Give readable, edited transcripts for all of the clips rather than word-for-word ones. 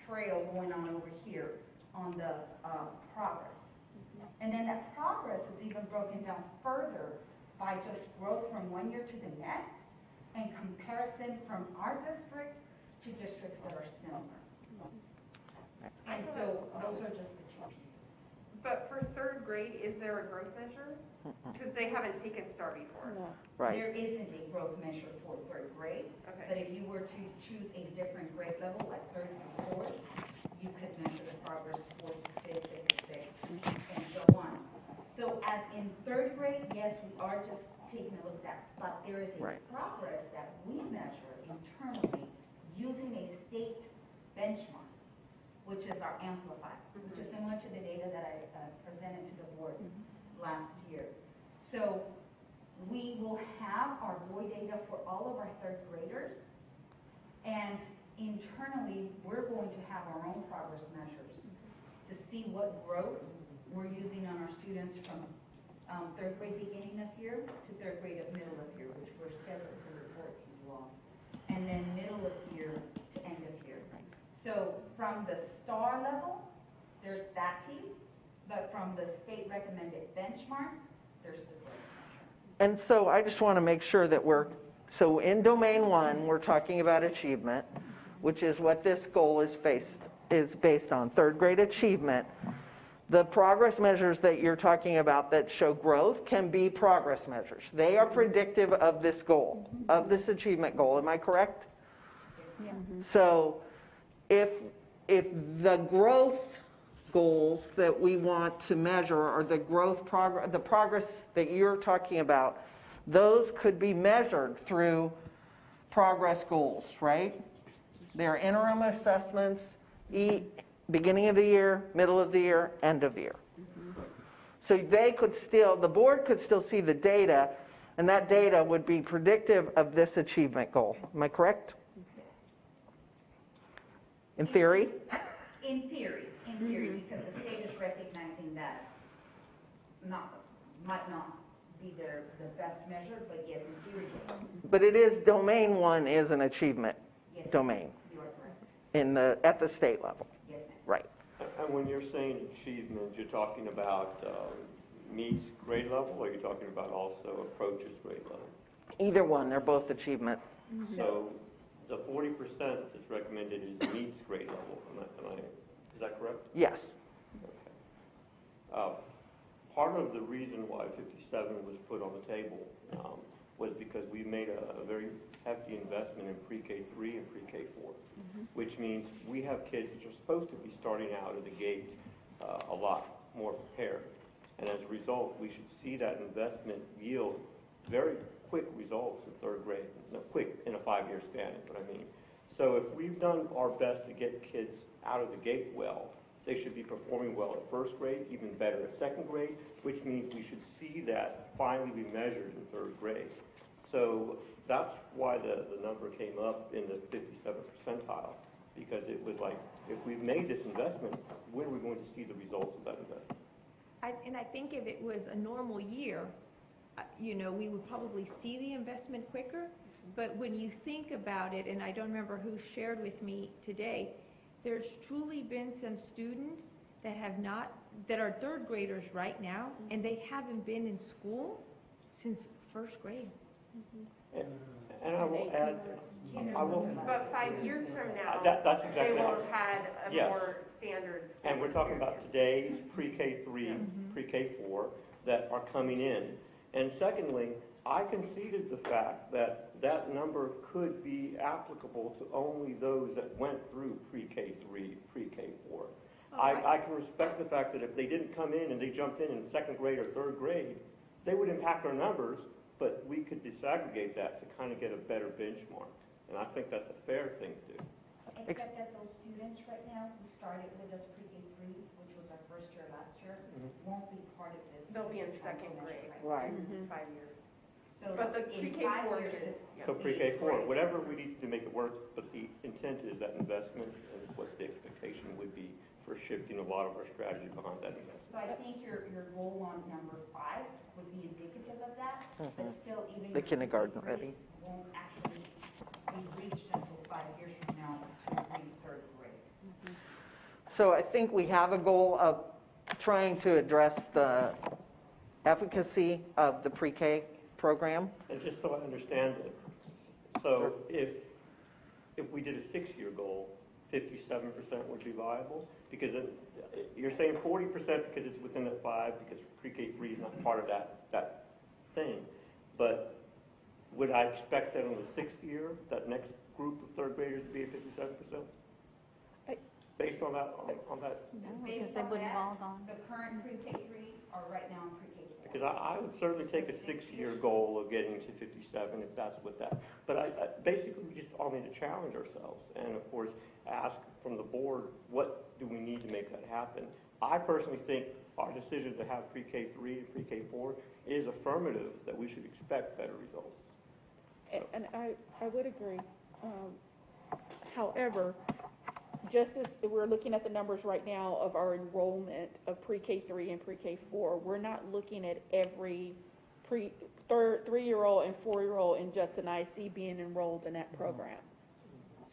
trail going on over here on the progress. And then that progress is even broken down further by just growth from one year to the next and comparison from our district to districts that are similar. And so those are just the two pieces. But for third grade, is there a growth measure? Because they haven't taken STAR before. No. Right. There isn't a growth measure for third grade, Okay. but if you were to choose a different grade level, like third through fourth, you could measure the progress fourth to fifth, fifth to sixth, and so on. So as in third grade, yes, we are just taking a look at that, but there is a Right. progress that we measure internally using a state benchmark, which is our amplified, which is similar to the data that I presented to the board last year. So we will have our boy data for all of our third graders, and internally we're going to have our own progress measures to see what growth we're using on our students from third grade beginning of year to third grade of middle of year, which we're scheduled to report to you all, and then middle of year to end of year. So from the STAR level, there's that piece, but from the state recommended benchmark, there's the growth measure. And so I just want to make sure that so in domain 1, we're talking about achievement, which is what this goal is based on, third grade achievement. The progress measures that you're talking about that show growth can be progress measures. They are predictive of this goal, of this achievement goal. Am I correct? Yeah. So if the growth goals that we want to measure are the progress that you're talking about, those could be measured through progress goals, right? They're interim assessments, beginning of the year, middle of the year, end of the year. So the board could still see the data, and that data would be predictive of this achievement goal. Am I correct? In theory? In theory, because the state is recognizing that might not be the best measure, but yes, in theory, yes. But it is, domain 1 is an achievement Yes, domain you are correct. at the state level. Yes, ma'am. Right. And when you're saying achievement, you're talking about meets grade level, or you're talking about also approaches grade level? Either one, they're both achievement. So the 40% that's recommended is meets grade level. Is that correct? Yes. Okay. Part of the reason why 57 was put on the table was because we made a very hefty investment in pre-K3 and pre-K4, which means we have kids that are supposed to be starting out of the gate a lot more prepared. And as a result, we should see that investment yield very quick results in third grade. No, quick in a 5-year span is what I mean. So if we've done our best to get kids out of the gate well, they should be performing well at first grade, even better at second grade, which means we should see that finally be measured in third grade. So that's why the number came up in the 57th percentile, because it was like, if we've made this investment, when are we going to see the results of that investment? And I think if it was a normal year, we would probably see the investment quicker. But when you think about it, and I don't remember who shared with me today, there's truly been some students that are third graders right now, and they haven't been in school since first grade. And I will add, But 5 years from now, that's exactly they will right. have had a Yes. more standard. And we're talking about today's pre-K3, pre-K4 that are coming in. And secondly, I conceded the fact that that number could be applicable to only those that went through pre-K3, pre-K4. I can respect the fact that if they didn't come in and they jumped in second grade or third grade, they would impact our numbers, but we could disaggregate that to kind of get a better benchmark. And I think that's a fair thing to do. Except that those students right now who started with us pre-K3, which was our first year last year, won't be part of this. They'll be in second grade. Right. 5 years. So But the in pre-K 5 4 years, kids, this- So pre-K4, whatever we need to make it work, but the intent is that investment and what the expectation would be for shifting a lot of our strategy behind that investment. So I think your goal on number 5 would be indicative of that, but still even The your kindergarten pre-K3 ready. won't actually be reached until 5 years from now to reach third grade. So I think we have a goal of trying to address the efficacy of the pre-K program. And just so I understand it, so if we did a 6-year goal, 57% would be viable? Because you're saying 40% because it's within that 5, because pre-K3 is not part of that thing. But would I expect that on the 6th year, that next group of third graders to be at 57%? Based on that, on that? Based on that, the current pre-K3 are right now in pre-K4. Because I would certainly take a 6-year goal of getting to 57 if that's what that, but I basically we just all need to challenge ourselves and of course ask from the board, what do we need to make that happen? I personally think our decision to have pre-K3 and pre-K4 is affirmative that we should expect better results. And I would agree. However, just as we're looking at the numbers right now of our enrollment of pre-K3 and pre-K4, we're not looking at every 3-year-old and 4-year-old in Judson IC being enrolled in that program.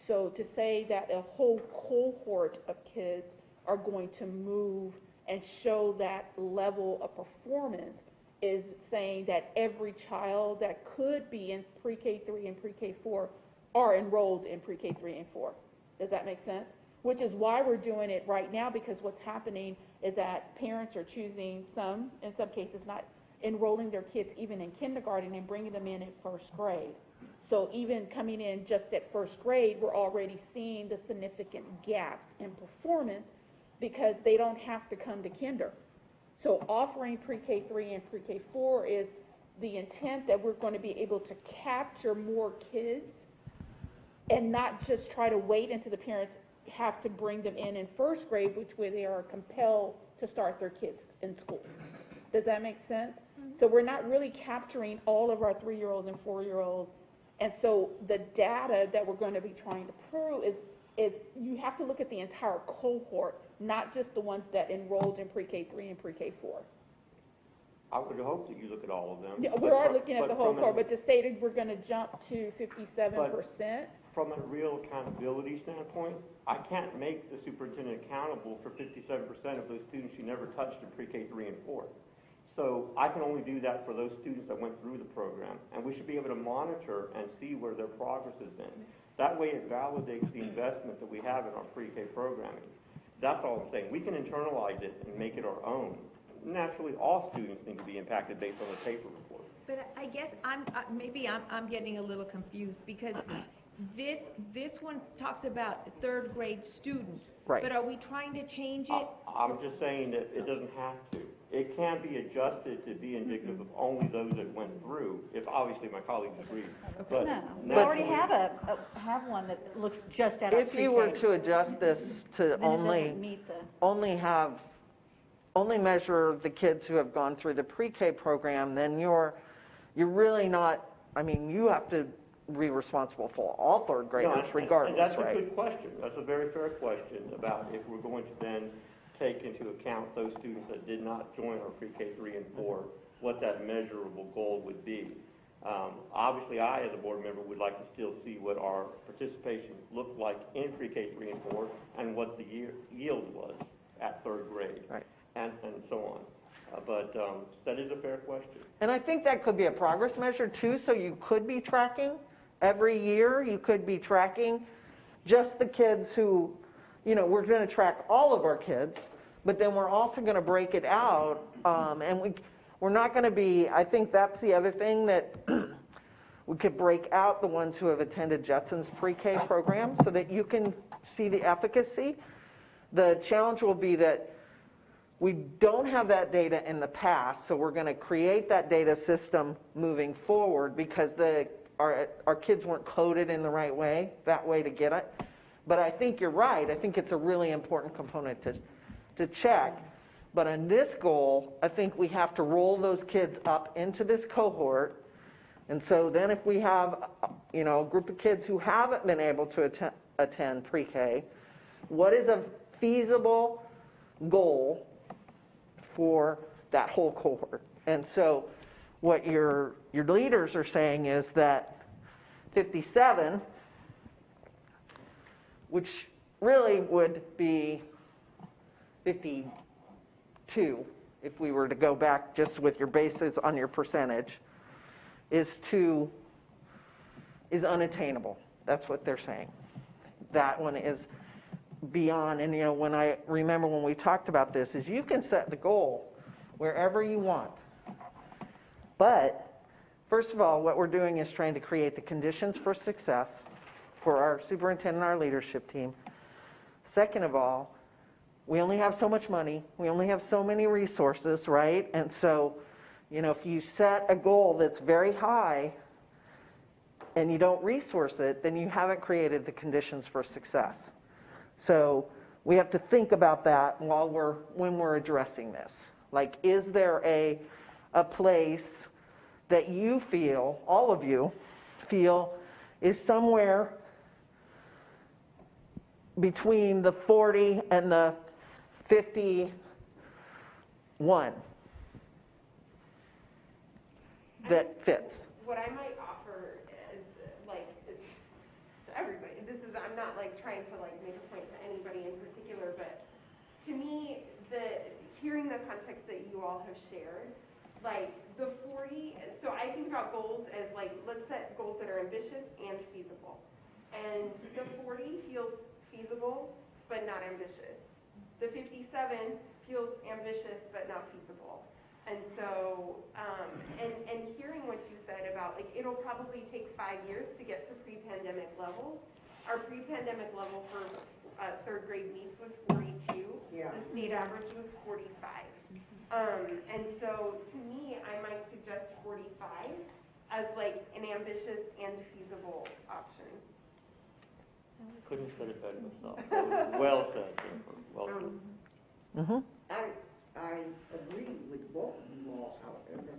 So to say that a whole cohort of kids are going to move and show that level of performance is saying that every child that could be in pre-K3 and pre-K4 are enrolled in pre-K3 and 4. Does that make sense? Which is why we're doing it right now, because what's happening is that parents are choosing in some cases, not enrolling their kids even in kindergarten and bringing them in at first grade. So even coming in just at first grade, we're already seeing the significant gaps in performance because they don't have to come to kinder. So offering pre-K3 and pre-K4 is the intent that we're going to be able to capture more kids and not just try to wait until the parents have to bring them in first grade, which way they are compelled to start their kids in school. Does that make sense? So we're not really capturing all of our 3-year-olds and 4-year-olds. And so the data that we're going to be trying to prove is you have to look at the entire cohort, not just the ones that enrolled in pre-K3 and pre-K4. I would hope that you look at all of them. Yeah, we are looking at the whole cohort, but to say that we're going to jump to 57%. From a real accountability standpoint, I can't make the superintendent accountable for 57% of those students she never touched in pre-K3 and 4. So I can only do that for those students that went through the program, and we should be able to monitor and see where their progress has been. That way it validates the investment that we have in our pre-K programming. That's all I'm saying. We can internalize it and make it our own. Naturally, all students need to be impacted based on the paper report. But I guess maybe I'm getting a little confused because this one talks about third grade students. Right. But are we trying to change it? I'm just saying that it doesn't have to. It can be adjusted to be indicative of only those that went through, if obviously my colleagues agree. But No, we naturally- already have one that looks just at our If pre-K. you were to adjust this to Then it doesn't meet the, only measure the kids who have gone through the pre-K program, then you're really not, I mean, you have to be responsible for all third graders regardless, and that's right? a good question. That's a very fair question about if we're going to then take into account those students that did not join our pre-K3 and 4, what that measurable goal would be. Obviously, I, as a board member, would like to still see what our participation looked like in pre-K3 and 4 and what the yield was at third grade, Right. and so on. But that is a fair question. And I think that could be a progress measure too, so you could be tracking every year, you could be tracking just the kids who, you know, we're going to track all of our kids, but then we're also going to break it out, and we're not going to be, I think that's the other thing, that we could break out the ones who have attended Judson's pre-K program so that you can see the efficacy. The challenge will be that we don't have that data in the past, so we're going to create that data system moving forward because our kids weren't coded in the right way, that way to get it. But I think you're right. I think it's a really important component to check. But on this goal, I think we have to roll those kids up into this cohort. And so then if we have, you know, a group of kids who haven't been able to attend pre-K, what is a feasible goal for that whole cohort? And so what your leaders are saying is that 57, which really would be 52, if we were to go back just with your basis on your percentage, is unattainable. That's what they're saying. That one is beyond, and when I remember when we talked about this, is you can set the goal wherever you want. But first of all, what we're doing is trying to create the conditions for success for our superintendent and our leadership team. Second of all, we only have so much money. We only have so many resources, right? And so, if you set a goal that's very high and you don't resource it, then you haven't created the conditions for success. So we have to think about that when we're addressing this. Like, is there a place that you feel, all of you feel, is somewhere between the 40 and the 51 that fits? What I might offer is, to everybody, I'm not trying to make a point to anybody in particular, but to me, hearing the context that you all have shared, the 40, so I think about goals as let's set goals that are ambitious and feasible. And the 40 feels feasible, but not ambitious. The 57 feels ambitious, but not feasible. And so, and hearing what you said about, it'll probably take 5 years to get to pre-pandemic levels. Our pre-pandemic level for third grade meets was 42. Yeah. The state average was 45. And so, to me, I might suggest 45 as an ambitious and feasible option. Couldn't have said it better myself. Well said, Jennifer. Well said. Mm-hmm. I agree with both of you all, however,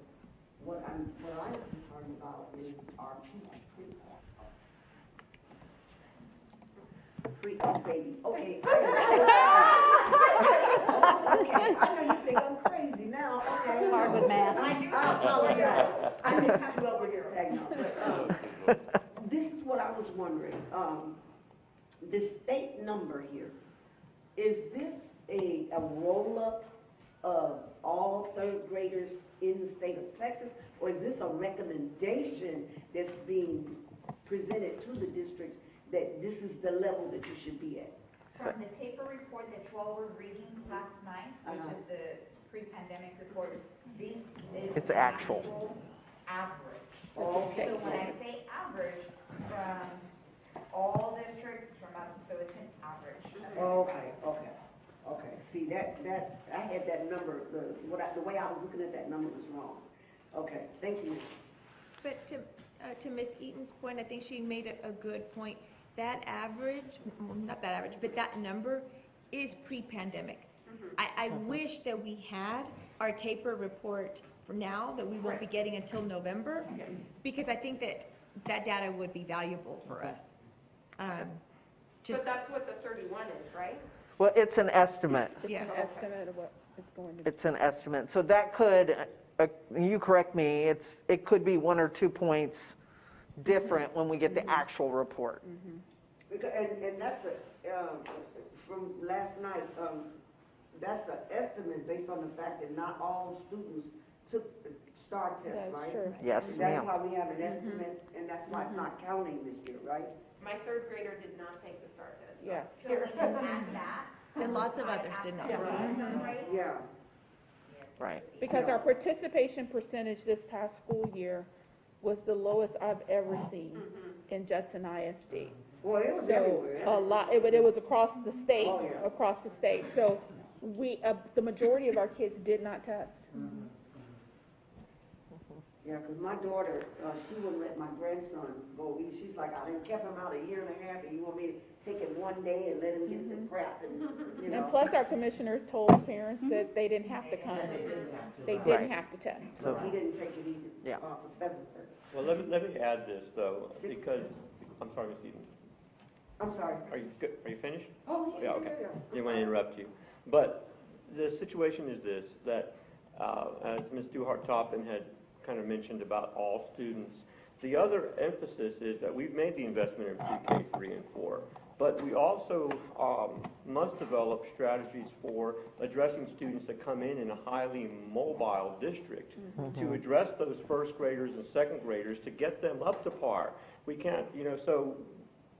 what I'm concerned about is our baby. Okay. Okay, I know you think I'm crazy now, okay. Hard with math. I apologize. I mixed you up with this techno, but, this is what I was wondering. The state number here, is this a roll-up of all third graders in the state of Texas, or is this a recommendation that's being presented to the districts that this is the level that you should be at? From the paper report that you all were reading last night, which is the pre-pandemic report, this is It's actual. Average. Okay. So when I say average, from all districts, so it's an average. Okay. See, that I had that number, the way I was looking at that number was wrong. Okay, thank you. But to Ms. Eaton's point, I think she made a good point. That average, not that average, but that number is pre-pandemic. I wish that we had our taper report for now that we won't be getting until November, because I think that data would be valuable for us. But that's what the 31 is, right? Well, it's an estimate. Yeah. Estimate of what it's going to be. It's an estimate. So that could, you correct me, it could be 1 or 2 points different when we get the actual report. And that's from last night, that's an estimate based on the fact that not all students took the STAR test, That's right? true. Yes, That's ma'am. why we have an estimate, and that's why it's not counting this year, right? My third grader did not take the STAR test. Yes. So when you add that. And lots of others did not. Yeah. Right. Because our participation percentage this past school year was the lowest I've ever seen in Judson ISD. Well, it was So everywhere. a lot, but it was across the state, Oh, yeah. across the state. So the majority of our kids did not test. Yeah, because my daughter, she wouldn't let my grandson go. She's like, I done kept him out 1.5 years, and you want me to take him one day and let him get the crap, and, you know. And plus, our commissioners told parents that they didn't have to come. They Right. didn't have to test. So he didn't take it either, Yeah. for 7:30. Well, let me add this, though, because, I'm sorry, Ms. Eden. I'm sorry. Are you good? Are you finished? Oh, Yeah, okay. Didn't want to interrupt you. But the situation is this, that as Ms. Duhart-Toppin had kind of mentioned about all students, the other emphasis is that we've made the investment in pre-K 3 and 4. but we also must develop strategies for addressing students that come in a highly mobile district to address those first graders and second graders to get them up to par. We can't, so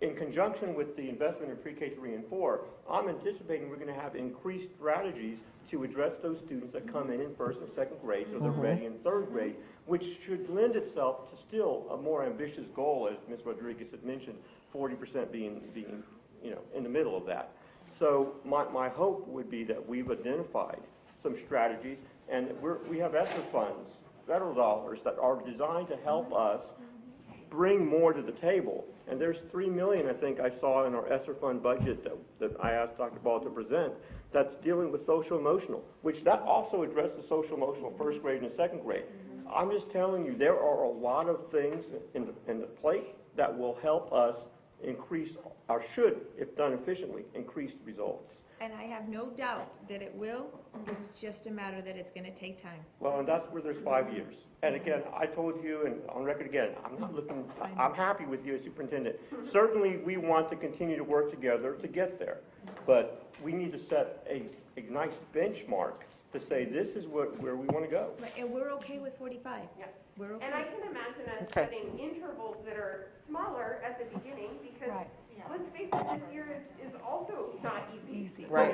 in conjunction with the investment in pre-K 3 and 4, I'm anticipating we're going to have increased strategies to address those students that come in first and second grade, so they're ready in third grade, which should lend itself to still a more ambitious goal, as Ms. Rodriguez had mentioned, 40% being in the middle of that. So my hope would be that we've identified some strategies, and we have ESSER funds, federal dollars, that are designed to help us bring more to the table. And there's $3 million, I think I saw in our ESSER fund budget that I asked Dr. Ball to present, that's dealing with social emotional, which that also addresses social emotional first grade and second grade. I'm just telling you, there are a lot of things in the plate that will help us increase, or should, if done efficiently, increase results. And I have no doubt that it will. It's just a matter that it's going to take time. Well, and that's where there's 5 years. And again, I told you, and on record again, I'm happy with you as superintendent. Certainly, we want to continue to work together to get there. But we need to set a nice benchmark to say this is where we want to go. Right, and we're okay with 45. Yeah. We're okay. And I can imagine us setting intervals that are smaller at the beginning, because let's face it, this year is also not easy. Right.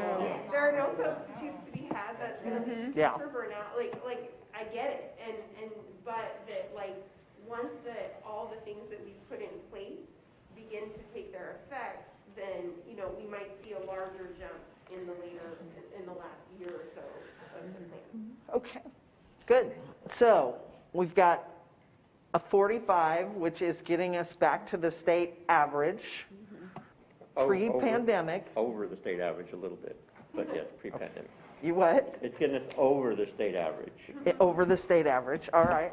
There are no substitutes to be had. That's going to be teacher burnout. Like I get it, but that once that all the things that we've put in place begin to take their effect, then we might see a larger jump in the last year or so of the plan. Okay, good. So we've got a 45, which is getting us back to the state average, pre-pandemic. Over the state average a little bit, but yes, pre-pandemic. You what? It's getting us over the state average. Over the state average, all right.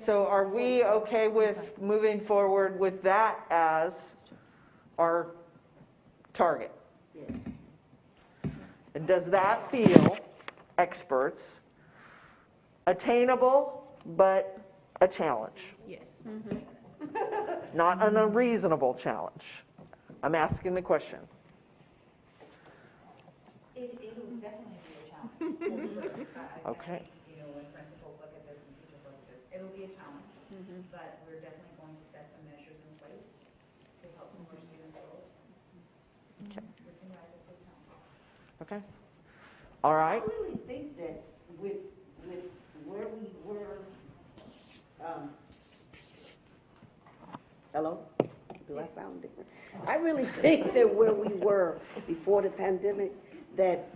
So are we okay with moving forward with that as our target? Yes. And does that feel, experts, attainable but a challenge? Yes. Not an unreasonable challenge. I'm asking the question. It will definitely be a challenge. Okay. When principals look at this and teachers look at this, it'll be a challenge, but we're definitely going to set some measures in place to help more students grow. Okay. We can rise up to the challenge. Okay. All right. I really think that with where we were, hello? Do I sound different? I really think that where we were before the pandemic, that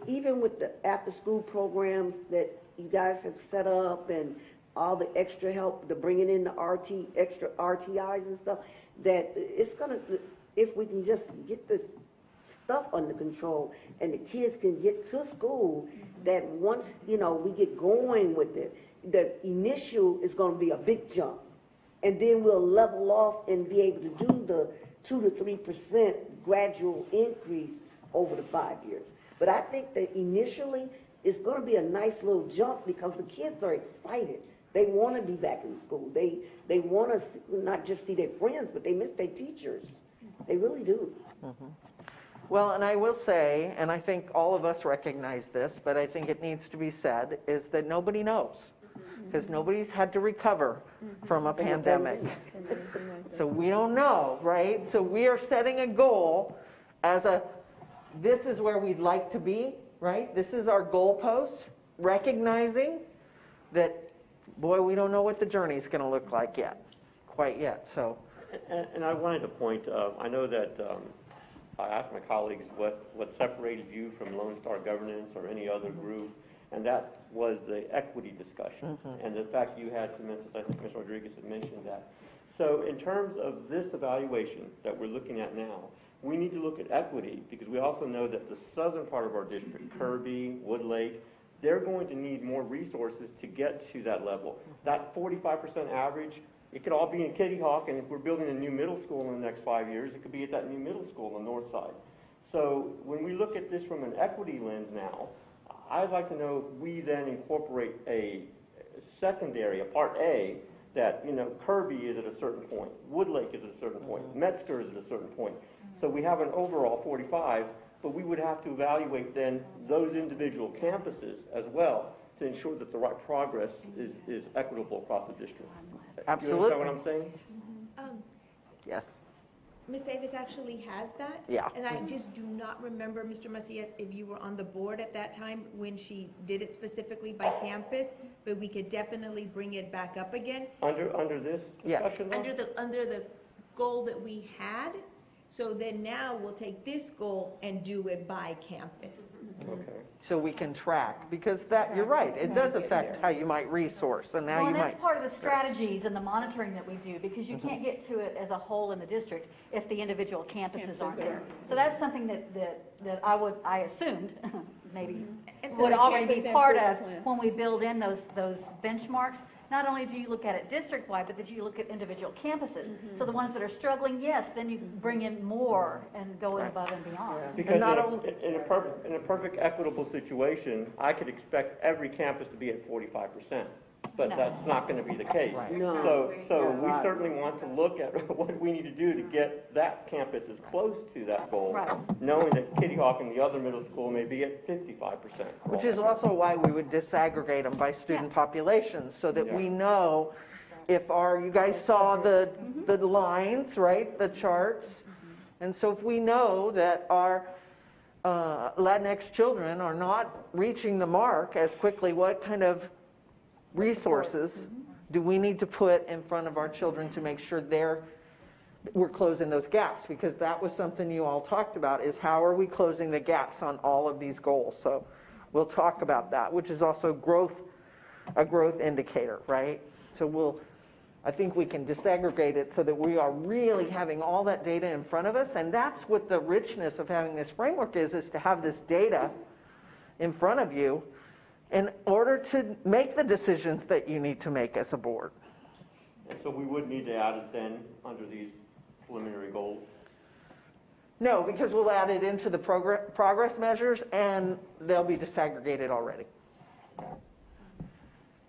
even with the after-school programs that you guys have set up and all the extra help, the bringing in the extra RTIs and stuff, that it's gonna, if we can just get this stuff under control and the kids can get to school, that once, we get going with it, the initial is gonna be a big jump. And then we'll level off and be able to do the 2 to 3% gradual increase over the 5 years. But I think that initially, it's gonna be a nice little jump because the kids are excited. They wanna be back in school. They wanna not just see their friends, but they miss their teachers. They really do. Well, and I will say, and I think all of us recognize this, but I think it needs to be said, is that nobody knows. Because nobody's had to recover from a pandemic. So we don't know, right? So we are setting a goal this is where we'd like to be, right? This is our goalpost, recognizing that, boy, we don't know what the journey's going to look like quite yet. So, and I wanted to point, I know that I asked my colleagues what separated you from Lone Star Governance or any other group, and that was the equity discussion. And the fact you had some emphasis, I think Ms. Rodriguez had mentioned that. So in terms of this evaluation that we're looking at now, we need to look at equity because we also know that the southern part of our district, Kirby, Woodlake, they're going to need more resources to get to that level. That 45% average, it could all be in Kitty Hawk, and if we're building a new middle school in the next 5 years, it could be at that new middle school on the north side. So when we look at this from an equity lens now, I'd like to know if we then incorporate a secondary, a part A, that, you know, Kirby is at a certain point, Woodlake is at a certain point, Metzger is at a certain point. So we have an overall 45, but we would have to evaluate then those individual campuses as well to ensure that the right progress is equitable across the district. Absolutely. You understand what I'm saying? Yes. Ms. Davis actually has that. Yeah. And I just do not remember, Mr. Macias, if you were on the board at that time when she did it specifically by campus, but we could definitely bring it back up again. Under this Yes. discussion though? Under the goal that we had, so then now we'll take this goal and do it by campus. Okay. So we can track, because that, you're right, it does affect how you might resource, and now Well, you and might. that's part of the strategies and the monitoring that we do, because you can't get to it as a whole in the district if the individual campuses aren't there. So that's something that I assumed, maybe, would already be part of when we build in those benchmarks. Not only do you look at it district-wide, but that you look at individual campuses. So the ones that are struggling, yes, then you bring in more and go in above and beyond. Because not in a perfect equitable situation, I could expect every campus to be at 45%, but No. that's not going to be the case. No. So we certainly want to look at what we need to do to get that campus as close to that goal, Right. knowing that Kitty Hawk and the other middle school may be at 55%. Which is also why we would disaggregate them by student populations, so that we know if you guys saw the lines, right, the charts? And so if we know that our Latinx children are not reaching the mark as quickly, what kind of resources do we need to put in front of our children to make sure we're closing those gaps? Because that was something you all talked about, is how are we closing the gaps on all of these goals? So we'll talk about that, which is also a growth indicator, right? So I think we can disaggregate it so that we are really having all that data in front of us, and that's what the richness of having this framework is to have this data in front of you in order to make the decisions that you need to make as a board. And so we would need to add it then under these preliminary goals? No, because we'll add it into the progress measures, and they'll be disaggregated already.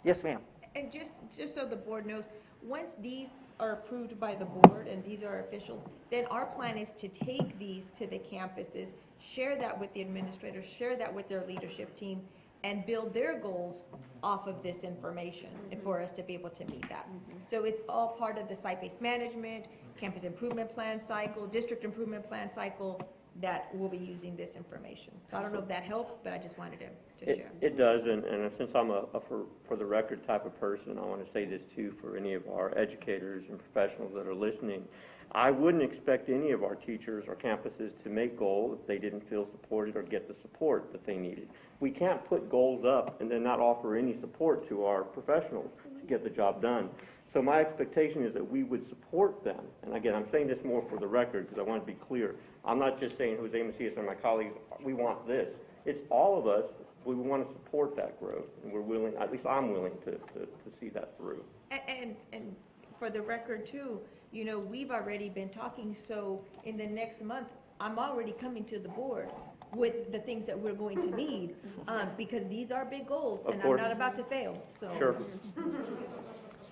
Yes, ma'am. And just so the board knows, once these are approved by the board and these are officials, then our plan is to take these to the campuses, share that with the administrators, share that with their leadership team, and build their goals off of this information for us to be able to meet that. So it's all part of the site-based management, campus improvement plan cycle, district improvement plan cycle, that we'll be using this information. So I don't know if that helps, but I just wanted to share. It does, and since I'm a for the record type of person, I want to say this too for any of our educators and professionals that are listening. I wouldn't expect any of our teachers or campuses to make goals if they didn't feel supported or get the support that they needed. We can't put goals up and then not offer any support to our professionals to get the job done. So my expectation is that we would support them. And again, I'm saying this more for the record because I want to be clear. I'm not just saying Jose Macias and my colleagues, we want this. It's all of us. We want to support that growth, and we're willing, at least I'm willing to see that through. And for the record too, you know, we've already been talking, so in the next month, I'm already coming to the board with the things that we're going to need, because these are big goals, and I'm not about to fail, so. Sure.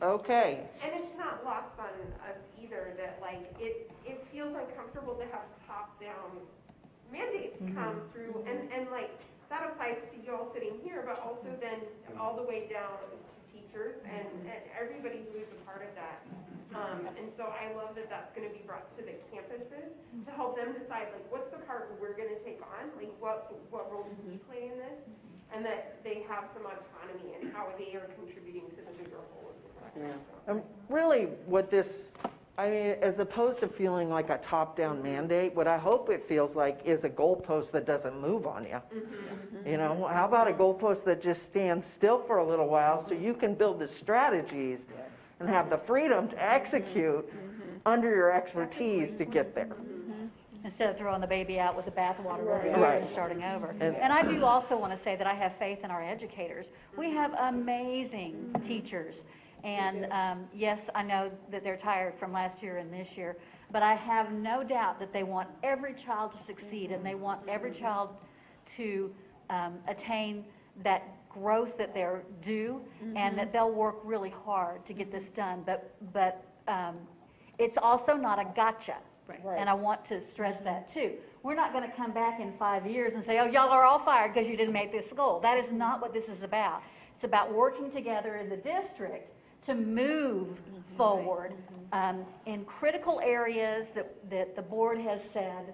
Okay. And it's not lost on us either that, like, it feels uncomfortable to have top-down mandates come through, and like, that applies to you all sitting here, but also then all the way down to teachers and everybody who is a part of that. And so I love that that's going to be brought to the campuses to help them decide, like, what's the part we're going to take on, like, what role do we play in this, and that they have some autonomy in how they are contributing to the bigger whole. Really, as opposed to feeling like a top-down mandate, what I hope it feels like is a goalpost that doesn't move on you. You know, how about a goalpost that just stands still for a little while so you can build the strategies and have the freedom to execute under your expertise to get there. Instead of throwing the baby out with the bathwater Right. and starting over. And- And I do also want to say that I have faith in our educators. We have amazing teachers. And yes, I know that they're tired from last year and this year, but I have no doubt that they want every child to succeed, and they want every child to attain that growth that they're due, and that they'll work really hard to get this done. But it's also not a gotcha. Right. And I want to stress that too. We're not going to come back in 5 years and say, oh, y'all are all fired because you didn't make this goal. That is not what this is about. It's about working together in the district to move forward in critical areas that the board has said,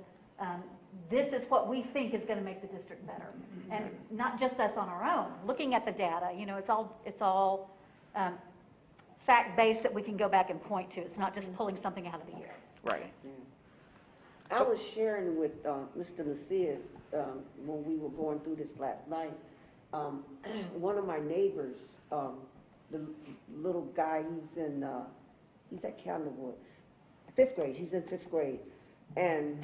this is what we think is going to make the district better. And not just us on our own. Looking at the data, it's all fact-based that we can go back and point to. It's not just pulling something out of the air. Right. I was sharing with Mr. Macias when we were going through this last night. One of my neighbors, the little guy, he's at Candlewood, 5th grade. He's in 5th grade, and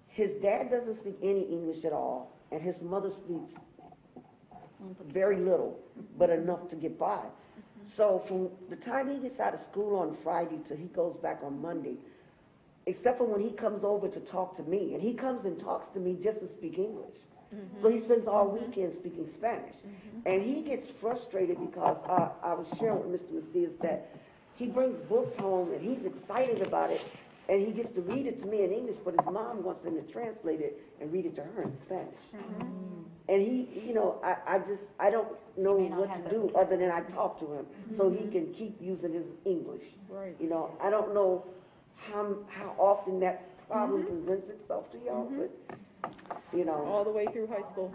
his dad doesn't speak any English at all, and his mother speaks very little, but enough to get by. So from the time he gets out of school on Friday till he goes back on Monday, except for when he comes over to talk to me, and he comes and talks to me just to speak English. So he spends all weekend speaking Spanish. And he gets frustrated because I was sharing with Mr. Macias that he brings books home and he's excited about it, and he gets to read it to me in English, but his mom wants him to translate it and read it to her in Spanish. And he, I don't know what to do other than I talk to him so he can keep using his English. Right. I don't know how often that problem presents itself to y'all, but, All the way through high school.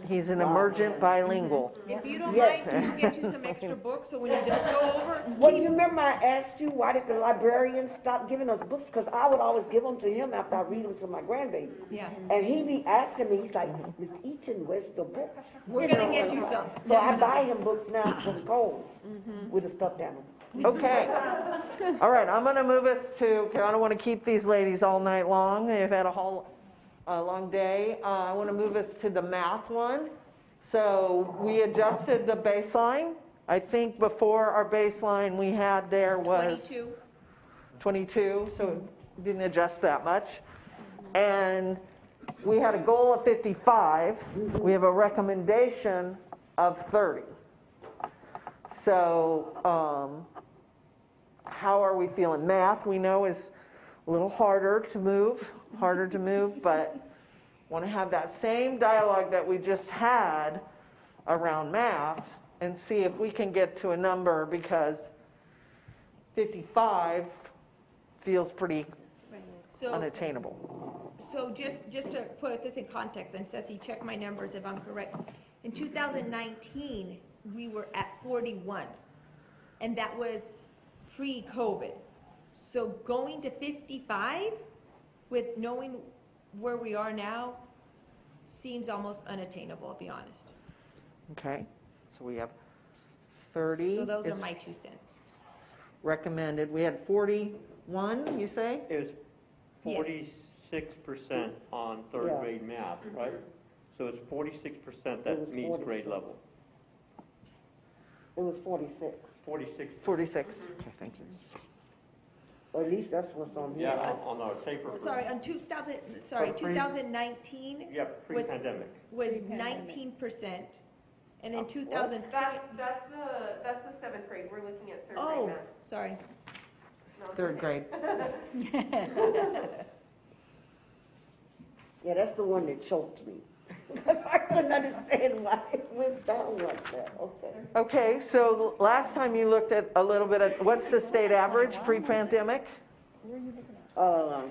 He's an emergent bilingual. If you don't Yes. mind, can you get you some extra books, so when he does go over? Well, you remember I asked you, why did the librarian stop giving us books? Because I would always give them to him after I read them to my grandbaby. Yeah. And he be asking me, he's like, Miss Eaton, where's the book? We're gonna get you some. So I buy him books now from Kohl's with a stuffed animal. Okay. All right, I'm going to move us to, because I don't want to keep these ladies all night long. They've had a long day. I want to move us to the math one. So we adjusted the baseline. I think before our baseline we had there was 22, so it didn't adjust that much. And we had a goal of 55. We have a recommendation of 30. So how are we feeling? Math, we know, is a little harder to move, but want to have that same dialogue that we just had around math and see if we can get to a number, because 55 feels pretty So, unattainable. so just to put this in context, and Ceci, check my numbers if I'm correct. In 2019, we were at 41, and that was pre-COVID. So going to 55 with knowing where we are now seems almost unattainable, I'll be honest. Okay, so we have 30. So those are is my 2 cents. recommended. We had 41, you say? It was Yes. 46% on third Yeah. grade math, right? So it's 46% It that was meets 46. grade level. It was 46, 46. 46. Okay, thank you. or at least that's what's on here. Yeah, on our paper. Sorry, on 2019 Yeah, pre-pandemic. was 19%, and then 2020. That's the 7th grade, we're looking at 3rd grade Oh, math. sorry. No, it's Third okay. grade. Yeah, that's the one that choked me. I couldn't understand why it went down like that. Okay. Okay, so last time you looked at a little bit of, what's the state average pre-pandemic? Where are you looking at?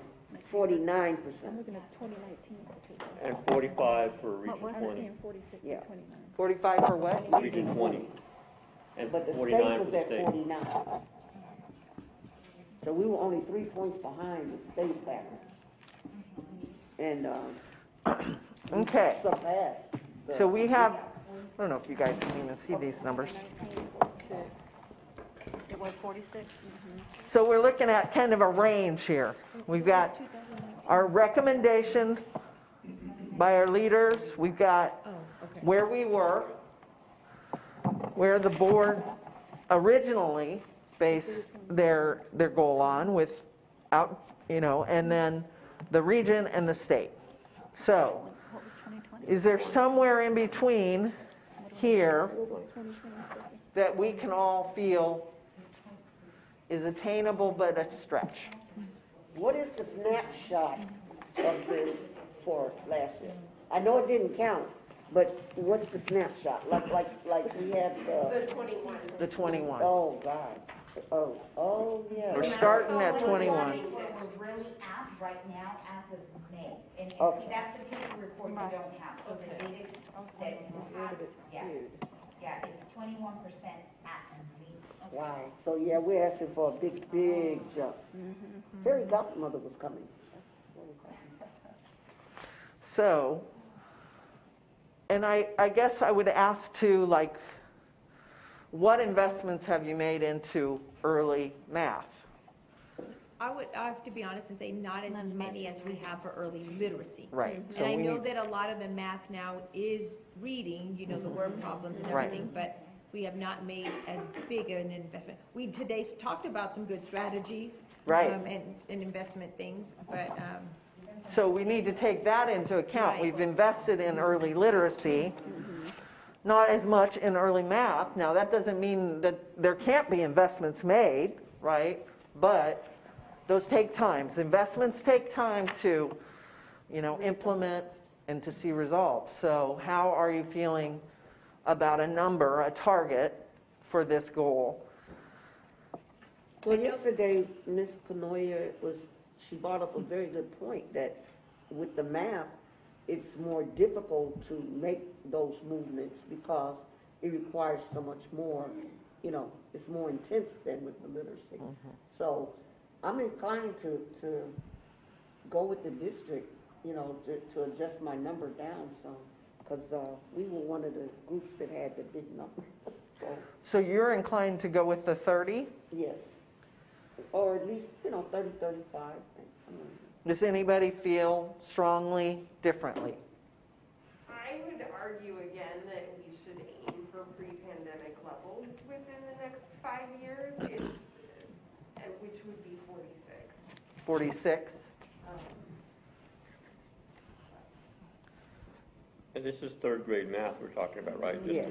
49%. I'm looking at 2019. And 45 for Region was it? 20. And 46 Yeah. to 29. 45 for what? Region 20. And But the state 49 for was the at state. 49. So we were only 3 points behind the state back. And, Okay, surpassed. so we have, I don't know if you guys can even see these numbers. 19, 46. It was 46? So we're looking at kind of a range here. We've got 2019. our recommendation by our leaders. We've got Oh, okay. where we were, where the board originally based their goal on without, and then the region and the state. So is there somewhere in between here that we can all feel is attainable but a stretch? What is the snapshot of this for last year? I know it didn't count, but what's the snapshot? Like we had The 21. The 21. oh, God. Oh, yeah. We're starting at 21. Where we're really at right now as of May. And Okay. that's the paper report you don't have, so the data that you have, yeah, it's 21% at complete. Okay. Wow. So, yeah, we're asking for a big jump. Fairy godmother was coming. So, and I guess I would ask too, like, what investments have you made into early math? I have to be honest and say not as many as we have for early literacy. Right. And I know that a lot of the math now is reading, you know, the word problems and Right. everything, but we have not made as big an investment. We today talked about some good strategies. Right. And investment things, but, So we need to take that into account. Right. We've invested in early literacy, not as much in early math. Now, that doesn't mean that there can't be investments made, right? But those take time. The investments take time to, you know, implement and to see results. So how are you feeling about a number, a target for this goal? Well, yesterday, Ms. Canoia she brought up a very good point that with the math, it's more difficult to make those movements because it requires so much more, you know, it's more intense than with the literacy. So I'm inclined to go with the district, you know, to adjust my number down some, because we were one of the groups that had the big number. So you're inclined to go with the 30? Yes. Or at least, you know, 30, 35. Does anybody feel strongly differently? I would argue again that we should aim for pre-pandemic levels within the next 5 years, which would be 46. 46? And this is third grade math we're talking about, right? Yes.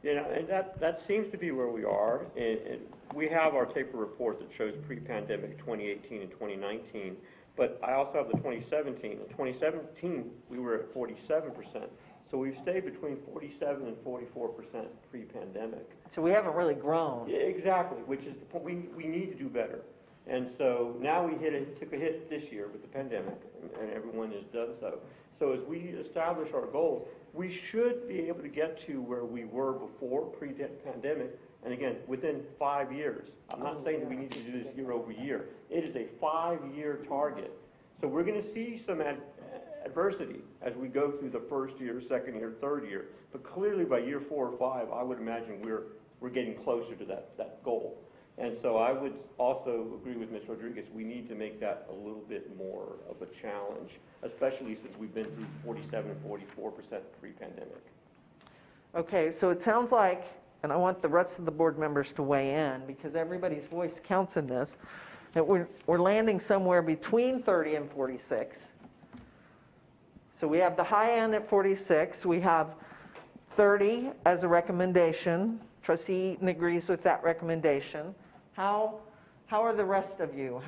You know, and that seems to be where we are. And we have our taper report that shows pre-pandemic 2018 and 2019, but I also have the 2017. In 2017, we were at 47%. So we've stayed between 47 and 44% pre-pandemic. So we haven't really grown. Yeah, exactly, which is the point. We need to do better. And so now we took a hit this year with the pandemic, and everyone has done so. So as we establish our goals, we should be able to get to where we were before pre-pandemic, and again, within 5 years. I'm not saying that we need to do this year over year. It is a 5-year target. So we're going to see some adversity as we go through the first year, second year, third year. But clearly by year 4 or 5, I would imagine we're getting closer to that goal. And so I would also agree with Ms. Rodriguez, we need to make that a little bit more of a challenge, especially since we've been through 47 and 44% pre-pandemic. Okay, so it sounds like, and I want the rest of the board members to weigh in, because everybody's voice counts in this, that we're landing somewhere between 30 and 46. So we have the high end at 46. We have 30 as a recommendation. Trustee Eaton agrees with that recommendation. How are the rest of you?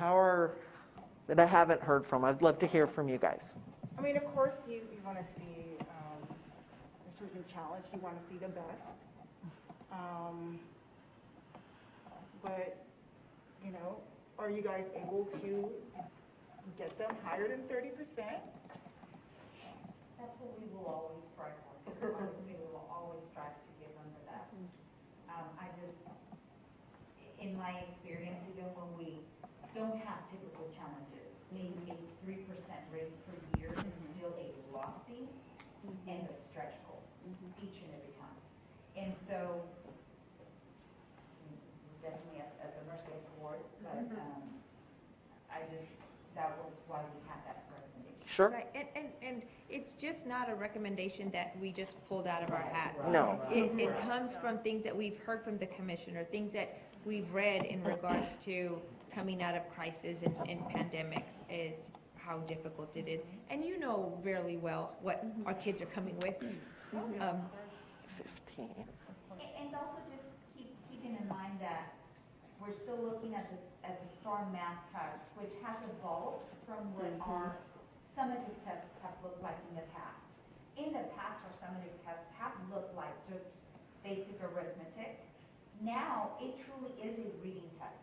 That I haven't heard from? I'd love to hear from you guys. I mean, of course, you want to see a certain challenge. You want to see the best. But, you know, are you guys able to get them higher than 30%? That's what we will always strive for. We will always strive to give them the best. I just, in my experience, even when we don't have typical challenges, maybe a 3% raise per year is still a lofty and a stretch goal each and every time. And so, definitely at the mercy of the board, but that was why we had that recommendation. Sure. Right, and it's just not a recommendation that we just pulled out of our hats. No. It comes from things that we've heard from the commissioner, things that we've read in regards to coming out of crisis and pandemics, is how difficult it is. And you know fairly well what our kids are coming with. 15. And also just keeping in mind that we're still looking at this, at the STAR math test, which has evolved from what our summative tests have looked like in the past. In the past, our summative tests have looked like just basic arithmetic. Now, it truly is a reading test.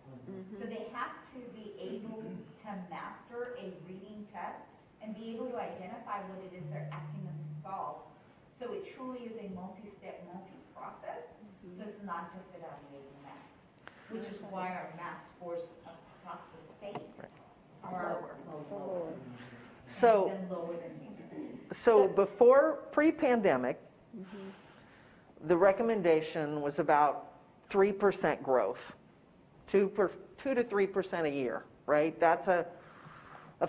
So they have to be able to master a reading test and be able to identify what it is they're asking them to solve. So it truly is a multi-step, multi-process. So it's not just evaluating math, which is why our math scores across the state are lower. So, And lower than so before pre-pandemic, the recommendation was about 3% growth, 2 to 3% a year, right? That's a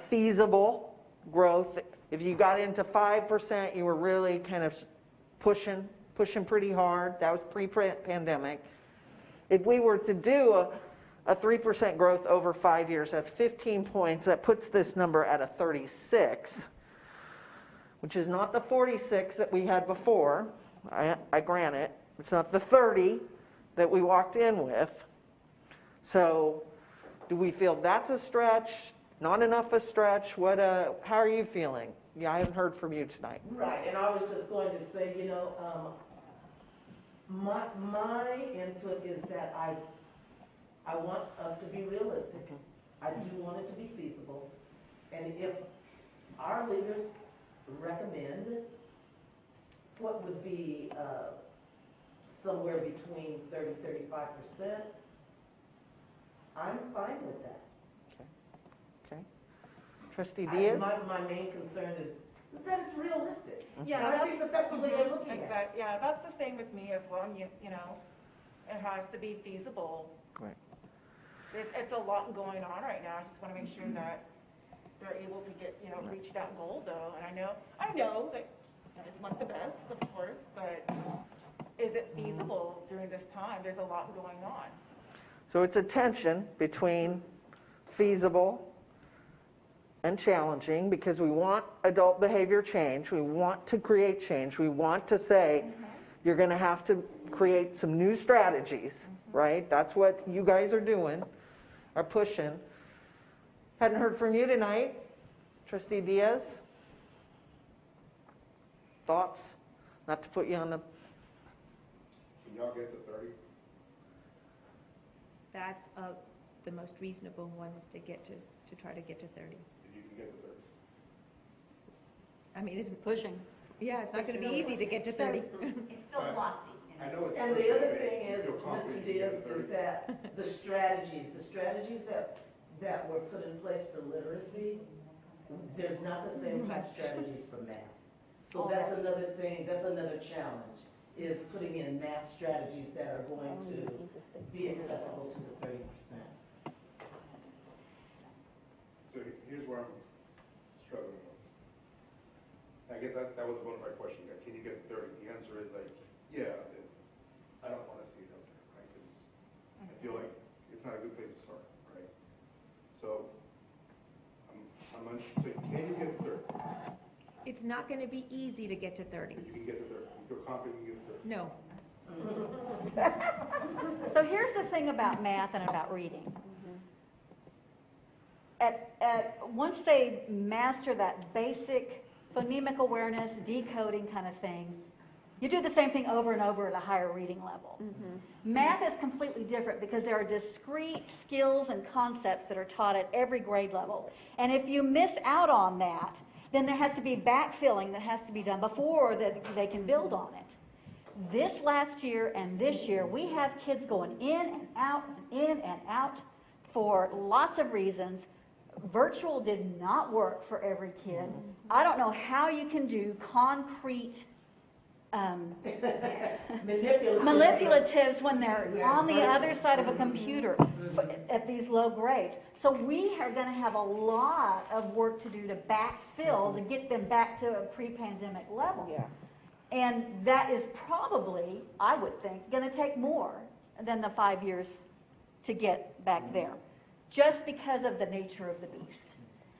feasible growth. If you got into 5%, you were really kind of pushing pretty hard. That was pre-pandemic. If we were to do a 3% growth over 5 years, that's 15 points. That puts this number at a 36, which is not the 46 that we had before. I grant it. It's not the 30 that we walked in with. So do we feel that's a stretch? Not enough a stretch? How are you feeling? Yeah, I haven't heard from you tonight. Right, and I was just going to say, my input is that I want us to be realistic. I do want it to be feasible. And if our leaders recommend what would be somewhere between 30-35%, I'm fine with that. Okay. Trustee Diaz? My main concern is that it's realistic. Yeah, I think that's the way they're looking at it. Yeah, that's the same with me as well. You know, it has to be feasible. Right. It's a lot going on right now. I just want to make sure that they're able to get, reach that goal though. And I know that it's not the best, of course, but is it feasible during this time? There's a lot going on. So it's a tension between feasible and challenging, because we want adult behavior change. We want to create change. We want to say, you're going to have to create some new strategies, right? That's what you guys are doing, are pushing. Hadn't heard from you tonight. Trustee Diaz? Thoughts? Not to put you on the... Can y'all get to 30? That's the most reasonable one, is to try to get to 30. If you can get to 30. I mean, isn't Pushing. Yeah, it's not going to be easy to get to 30. It's still lofty. I know it's. And the other thing is, Feel confident Mr. you can Diaz, get to 30. is that the strategies that were put in place for literacy, there's not the same type of strategies for math. So that's another thing, that's another challenge, is putting in math strategies that are going to be accessible to the 30%. So here's where I'm struggling with. I guess that was one of my questions. Can you get to 30? The answer is yeah, I don't want to see it up there, right? Because I feel like it's not a good place to start, right? So I'm unsure. So can you get to 30? It's not going to be easy to get to 30. But you can get to 30. You feel confident you can get to 30? No. So here's the thing about math and about reading. Once they master that basic phonemic awareness, decoding kind of thing, you do the same thing over and over at a higher reading level. Math is completely different because there are discrete skills and concepts that are taught at every grade level. And if you miss out on that, then there has to be backfilling that has to be done before that they can build on it. This last year and this year, we have kids going in and out for lots of reasons. Virtual did not work for every kid. I don't know how you can do concrete manipulatives when they're on the other side of a computer at these low grades. So we are going to have a lot of work to do to backfill to get them back to a pre-pandemic level. Yeah. And that is probably, I would think, going to take more than the 5 years to get back there, just because of the nature of the beast.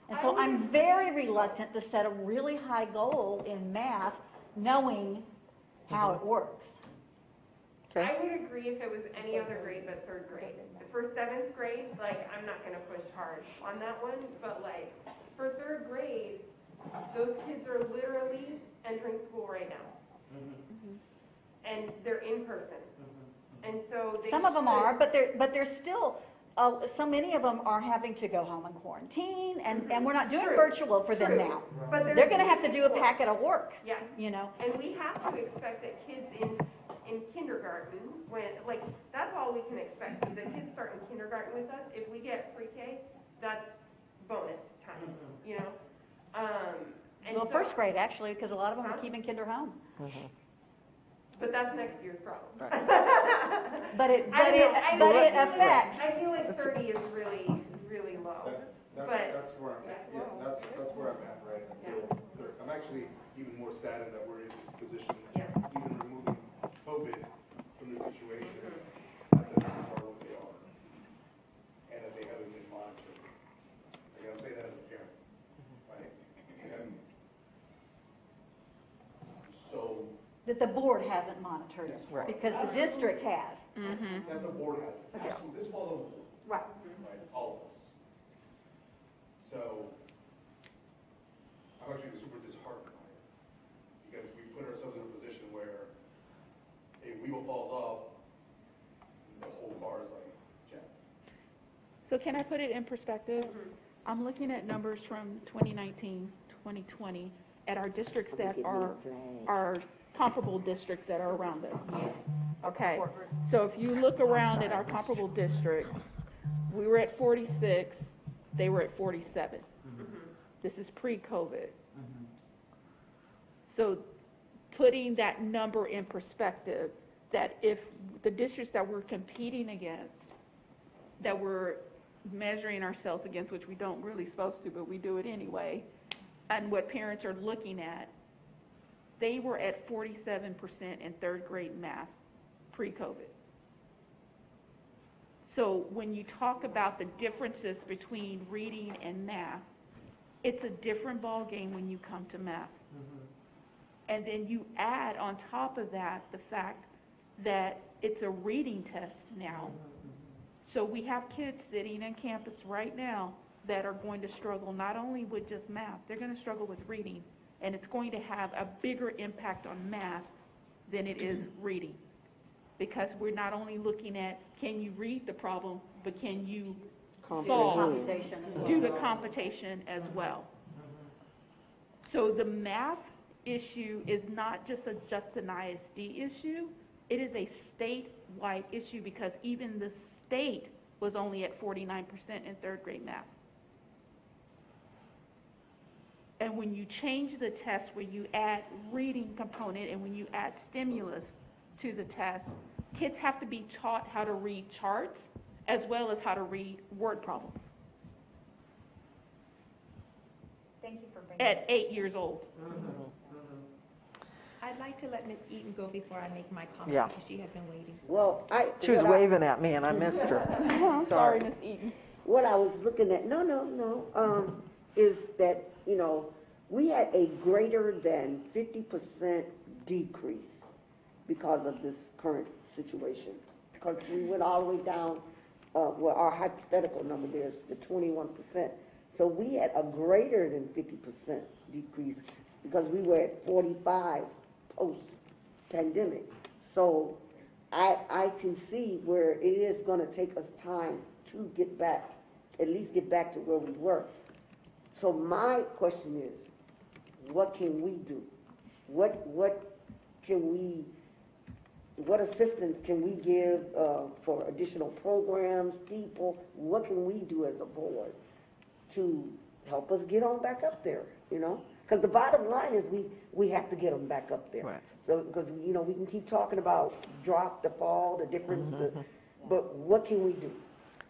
And so I'm very reluctant to set a really high goal in math, knowing how it works. Okay. I would agree if it was any other grade but third grade. For seventh grade, like, I'm not gonna push hard on that one, but like, for third grade, those kids are literally entering school right now. And they're in person. And so they Some of them should- are, but they're still, so many of them are having to go home and quarantine, and we're not doing True. virtual for them True. now. But They're gonna have to do a school. packet of work, Yeah. you know? And we have to expect that kids in kindergarten, when, like, that's all we can expect, is that kids start in kindergarten with us. If we get pre-K, that's bonus time, you know? And Well, so- first grade, actually, because a lot of them are Huh? keeping kinder home. But that's next year's problem. But it I don't know. I feel like- affects. I feel like 30 is really, really low. But- That's where I'm, Yeah. that's where I'm at, right? Until I'm actually even more saddened that we're in this position, even removing COVID from the situation, that the numbers are what they are, and that they haven't been monitored. I gotta say that as a parent, right? And so, That the board hasn't monitored, Yes, right. because the district has. that the board has, absolutely, this falls on the board. Right. Right, all of us. So, I'm actually super disheartened by it, because we put ourselves in a position where a wheel falls off, and the whole bar is like jammed. So can I put it in perspective? I'm looking at numbers from 2019, 2020, at our districts that are comparable districts that are around us. Okay, so if you look around at our comparable districts, we were at 46, they were at 47. This is pre-COVID. So putting that number in perspective, that if the districts that we're competing against, that we're measuring ourselves against, which we don't really supposed to, but we do it anyway, and what parents are looking at, they were at 47% in third grade math pre-COVID. So when you talk about the differences between reading and math, it's a different ballgame when you come to math. And then you add on top of that the fact that it's a reading test now. So we have kids sitting on campus right now that are going to struggle not only with just math, they're going to struggle with reading. And it's going to have a bigger impact on math than it is reading. Because we're not only looking at, can you read the problem, but can you solve, Computation as well. do the computation as well. So the math issue is not just a Judson ISD issue, it is a statewide issue, because even the state was only at 49% in third grade math. And when you change the test, where you add reading component and when you add stimulus to the test, kids have to be taught how to read charts as well as how to read word problems Thank you for bringing at 8 years old. I'd like to let Ms. Eaton go before I make my comment, Yeah. because she had been waiting. Well, She was waving at me and I missed her. Sorry, Ms. Eaton. what I was looking at, is that, we had a greater than 50% decrease because of this current situation. Because we went all the way down, our hypothetical number there is the 21%. So we had a greater than 50% decrease because we were at 45 post-pandemic. So I can see where it is going to take us time to get back, at least get back to where we were. So my question is, what can we do? What assistance can we give for additional programs, people? What can we do as a board to help us get on back up there, Because the bottom line is we have to get them back up there. Right. So, because, we can keep talking about drop, the fall, the difference, but what can we do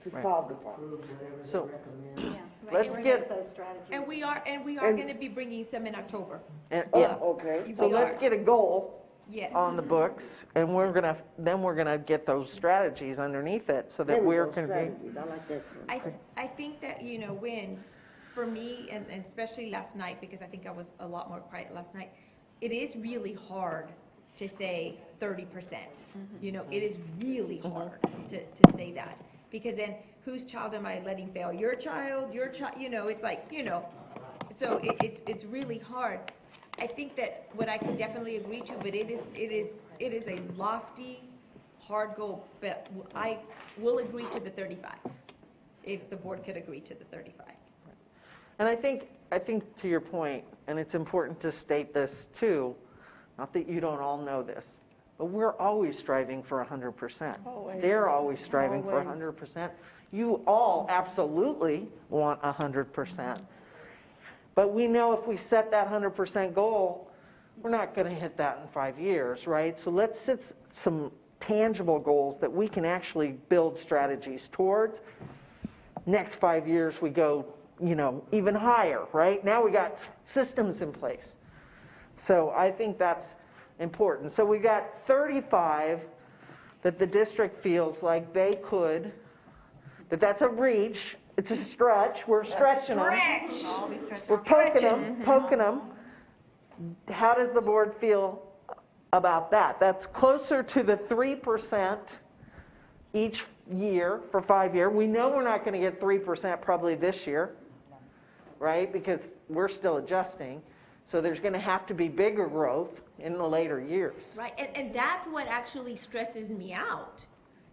to Right. solve the problem? So, Yeah. Let's Implement get- those strategies. And we are And- going to be bringing some in October. and, Oh, yeah, okay. so We let's are. get a goal Yes. on the books, and we're gonna get those strategies underneath it, so that There we we're go, gonna be. strategies. I like that. I think that, when for me, and especially last night, because I think I was a lot more quiet last night, it is really hard to say 30%. You know, it is really hard to say that, because then whose child am I letting fail? Your child, you know, it's like, you know, so it's really hard. I think that what I can definitely agree to, but it is a lofty, hard goal, but I will agree to the 35, if the board could agree to the 35. And I think to your point, and it's important to state this too, not that you don't all know this, but we're always striving for 100%. Always. They're always striving for 100%. You all absolutely want 100%. But we know if we set that 100% goal, we're not going to hit that in 5 years, right? So let's set some tangible goals that we can actually build strategies towards. Next 5 years, we go, you know, even higher, right? Now we got systems in place. So I think that's important. So we got 35 that the district feels like they could, that's a reach. It's a stretch. We're stretching them. We're poking them. How does the board feel about that? That's closer to the 3% each year for 5 years. We know we're not going to get 3% probably this year, right? Because we're still adjusting. So there's going to have to be bigger growth in the later years. Right, and that's what actually stresses me out,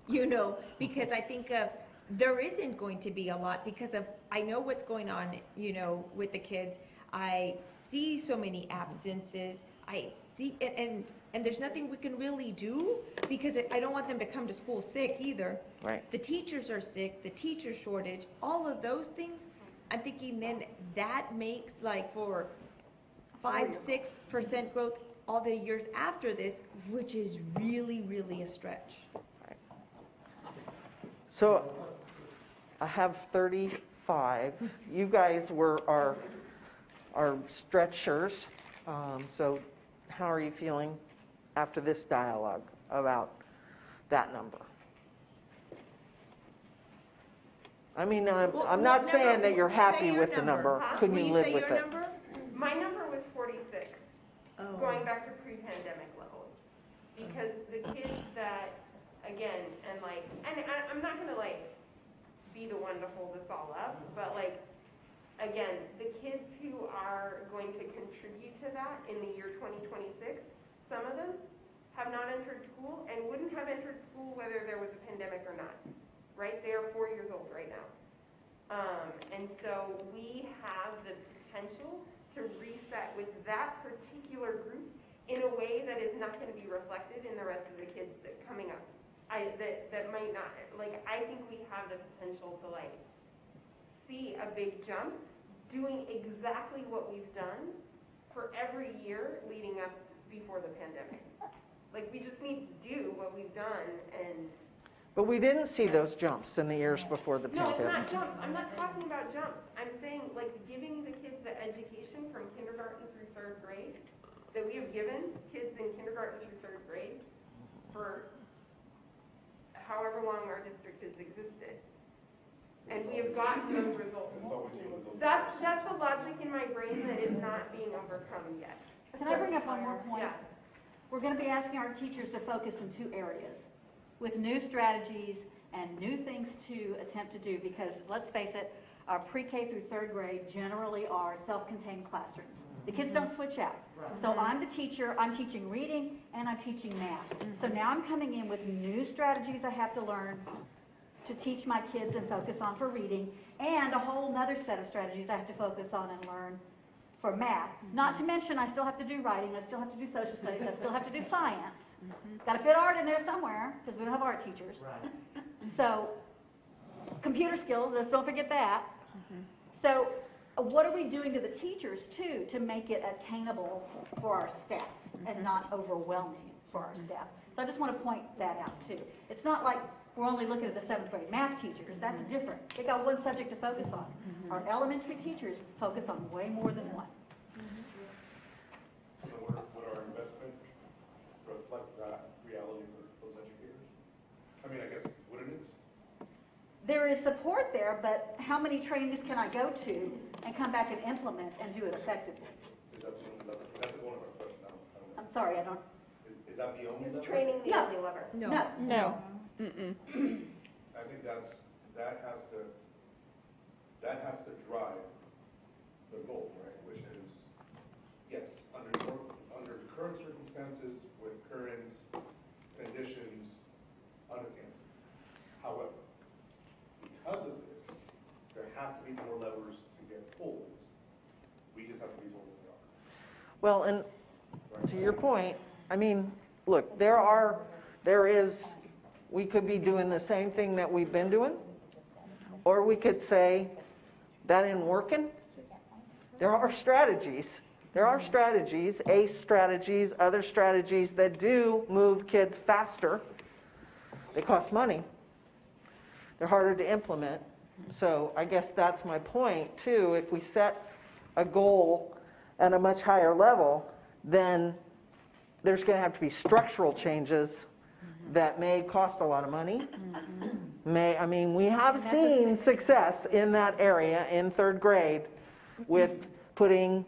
you know, because I think of, there isn't going to be a lot, because of, I know what's going on, you know, with the kids. I see so many absences. I see, and there's nothing we can really do, because I don't want them to come to school sick either. Right. The teachers are sick, the teacher shortage, all of those things. I'm thinking then that makes, like, for 5-6% growth all the years after this, which is really, really a stretch. Right. So I have 35. You guys were our stretchers. So how are you feeling after this dialogue about that number? I mean, I'm not saying that you're happy with the number. Couldn't you live with it? Will you say your number? My number was 46, Oh. going back to pre-pandemic levels. Because the kids that, again, and I'm not gonna be the one to hold this all up, but again, the kids who are going to contribute to that in the year 2026, some of them have not entered school and wouldn't have entered school whether there was a pandemic or not, right? They are 4 years old right now. And so we have the potential to reset with that particular group in a way that is not going to be reflected in the rest of the kids that coming up. That might not, I think we have the potential to see a big jump doing exactly what we've done for every year leading up before the pandemic. We just need to do what we've done. And But we didn't see those jumps in the years before the no, it's pandemic. not jumps. I'm not talking about jumps. I'm saying giving the kids the education from kindergarten through 3rd grade that we have given kids in kindergarten through 3rd grade for however long our district has existed. And we have gotten those results. That's the logic in my brain that is not being overcome yet. Can I bring up one more point? Yeah. We're going to be asking our teachers to focus in 2 areas with new strategies and new things to attempt to do, because let's face it, our pre-K through 3rd grade generally are self-contained classrooms. The kids don't switch out. So I'm the teacher, I'm teaching reading and I'm teaching math. So now I'm coming in with new strategies I have to learn to teach my kids and focus on for reading, and a whole other set of strategies I have to focus on and learn for math. Not to mention I still have to do writing, I still have to do social studies, I still have to do science. Got to fit art in there somewhere, because we don't have art teachers. So, computer skills, let's don't forget that. So, what are we doing to the teachers, too, to make it attainable for our staff and not overwhelming for our staff? So I just want to point that out, too. It's not like we're only looking at the 7th grade math teachers. That's different. They got one subject to focus on. Our elementary teachers focus on way more than one. So would our investment reflect that reality for those educators? I mean, I guess, wouldn't it? There there is support there, but how many trainings can I go to and come back and implement and do it effectively? Is that the only lever? That's one of our questions. I don't know. I'm sorry, I don't, Is that the only Is lever? training the No. only lever? no. No. Mm-mm. I think that has to drive the goal, right? Which is, yes, under current circumstances, with current conditions, unattainable. However, because of this, there has to be more levers to get pulled. We just have to be told what they are. Well, and to your point, I mean, look, we could be doing the same thing that we've been doing, or we could say, that ain't working. There are strategies, ACE strategies, other strategies that do move kids faster. They cost money. They're harder to implement. So I guess that's my point too. If we set a goal at a much higher level, then there's going to have to be structural changes that may cost a lot of money. We have seen success in that area in third grade with putting,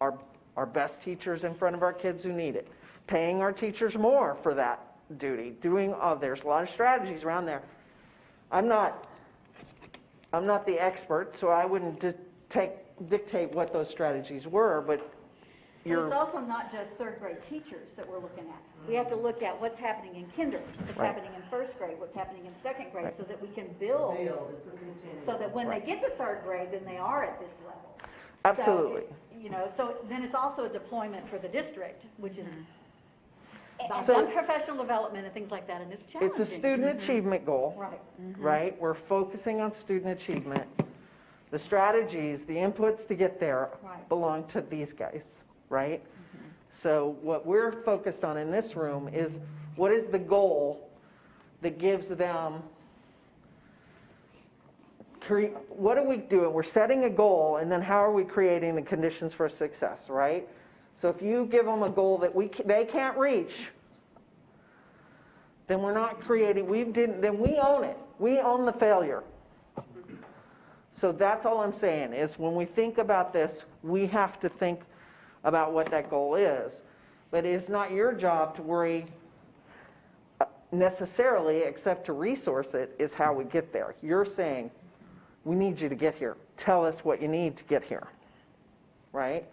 our best teachers in front of our kids who need it, paying our teachers more for that duty, there's a lot of strategies around there. I'm not the expert, so I wouldn't dictate what those strategies were, but It's also not just third grade teachers that we're looking at. We have to look at what's happening in kinder, what's happening in first grade, what's happening in second grade, so that we can build, It's a continuum. so that when they get to third grade, then they are at this level. Absolutely. So then it's also a deployment for the district, which is, I've So- done professional development and things like that, and it's challenging. It's a student achievement goal, Right. right? We're focusing on student achievement. The strategies, the inputs to get there Right. belong to these guys, right? So what we're focused on in this room is, what is the goal that gives them, what are we doing? We're setting a goal, and then how are we creating the conditions for success, right? So if you give them a goal that they can't reach, then we're not creating, then we own it. We own the failure. So that's all I'm saying, is when we think about this, we have to think about what that goal is. But it's not your job to worry necessarily, except to resource it, is how we get there. You're saying, we need you to get here. Tell us what you need to get here, right?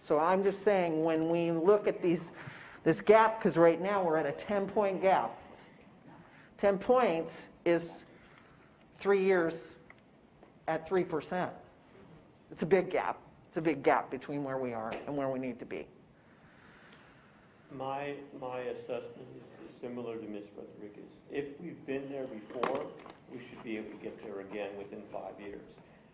So I'm just saying, when we look at this gap, because right now we're at a 10-point gap. 10 points is 3 years at 3%. It's a big gap. It's a big gap between where we are and where we need to be. My assessment is similar to Ms. Rodriguez. If we've been there before, we should be able to get there again within 5 years.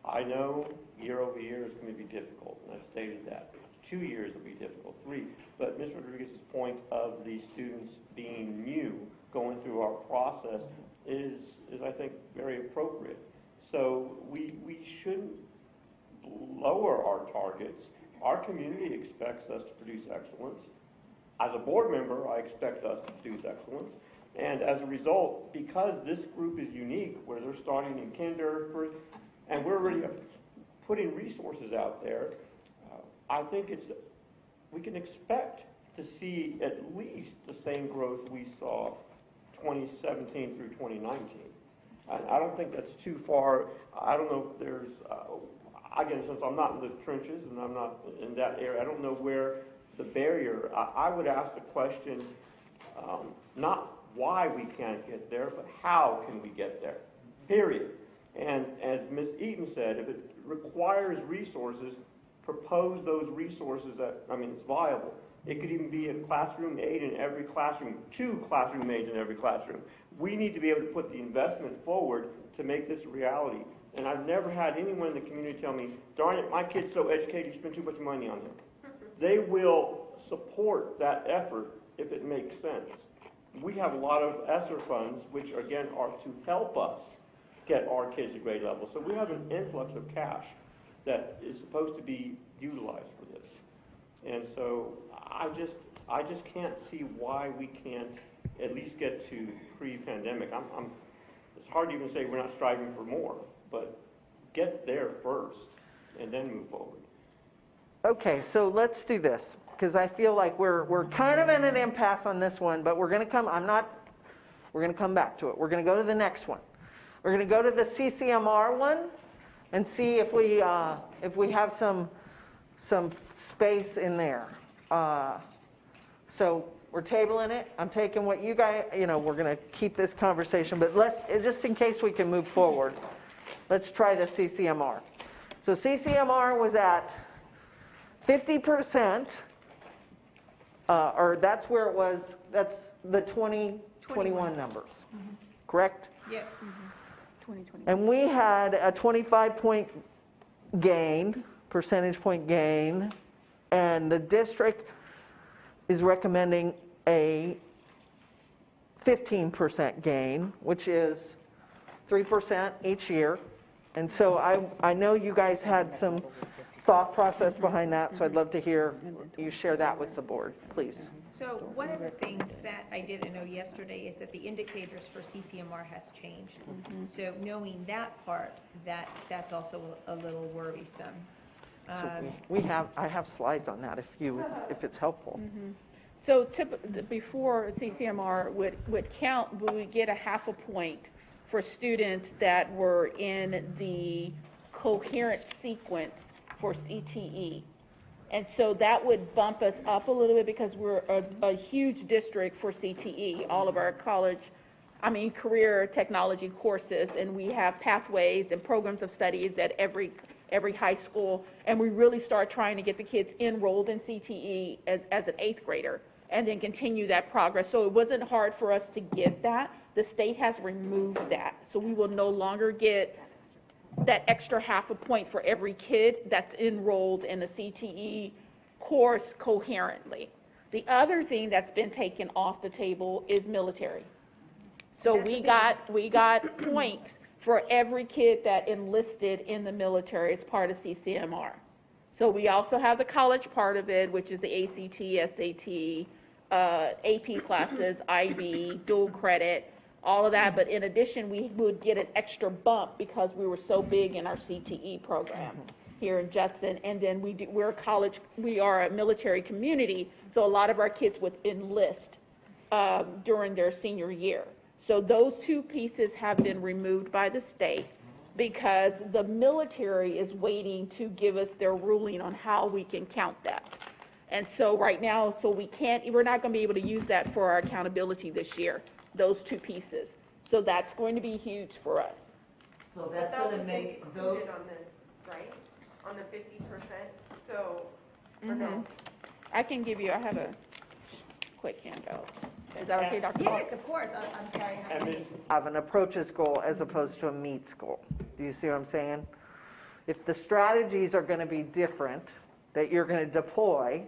I know year over year is going to be difficult, and I've stated that. 2 years will be difficult, 3. But Ms. Rodriguez's point of the students being new, going through our process, is I think, very appropriate. So we shouldn't lower our targets. Our community expects us to produce excellence. As a board member, I expect us to produce excellence. And as a result, because this group is unique, where they're starting in kinder, and we're already putting resources out there, I think we can expect to see at least the same growth we saw 2017 through 2019. I don't think that's too far. I don't know if there's, again, since I'm not in the trenches and I'm not in that area, I don't know where the barrier, I would ask the question, not why we can't get there, but how can we get there, period. And as Ms. Eaton said, if it requires resources, propose those resources it's viable. It could even be a classroom aide in every classroom, 2 classroom aides in every classroom. We need to be able to put the investment forward to make this a reality. And I've never had anyone in the community tell me, darn it, my kid's so educated, you spend too much money on him. They will support that effort if it makes sense. We have a lot of ESSER funds, which again are to help us get our kids to grade level. So we have an influx of cash that is supposed to be utilized for this. And so I just can't see why we can't at least get to pre-pandemic. it's hard to even say we're not striving for more, but get there first and then move forward. Okay, so let's do this, because I feel like we're kind of in an impasse on this one, but we're going to come back to it. We're going to go to the next one. We're going to go to the CCMR one and see if we have some space in there. So we're tabling it. I'm taking what you guys, we're going to keep this conversation, but just in case we can move forward, let's try the CCMR. So CCMR was at 50%, or that's where it was, that's the 2021 numbers, correct? Yes. 2020. And we had a 25-point gain, percentage point gain, and the district is recommending a 15% gain, which is 3% each year. And so I know you guys had some thought process behind that, so I'd love to hear you share that with the board, please. So one of the things that I didn't know yesterday is that the indicators for CCMR has changed. So knowing that part, that's also a little worrisome. I have slides on that if it's helpful. So before CCMR would count, we would get a half a point for students that were in the coherent sequence for CTE. And so that would bump us up a little bit because we're a huge district for CTE, all of our career technology courses, and we have pathways and programs of studies at every high school, and we really start trying to get the kids enrolled in CTE as an 8th grader and then continue that progress. So it wasn't hard for us to get that. The state has removed that. So we will no longer get that extra half a point for every kid that's enrolled in the CTE course coherently. The other thing that's been taken off the table is military. So we got points for every kid that enlisted in the military as part of CCMR. So we also have the college part of it, which is the ACT, SAT, AP classes, IB, dual credit, all of that. But in addition, we would get an extra bump because we were so big in our CTE program here in Judson. And then we are a military community, so a lot of our kids would enlist during their senior year. So those two pieces have been removed by the state because the military is waiting to give us their ruling on how we can count that. And so right now, we're not going to be able to use that for our accountability this year, those two pieces. So that's going to be huge for us. So that's going to make those. Included on this, right? On the 50%, so, or no? I have a quick handout. Is that okay, Dr. Paul? Yes, of course. I'm sorry. Have an approaches goal as opposed to a meets goal. Do you see what I'm saying? If the strategies are going to be different that you're going to deploy,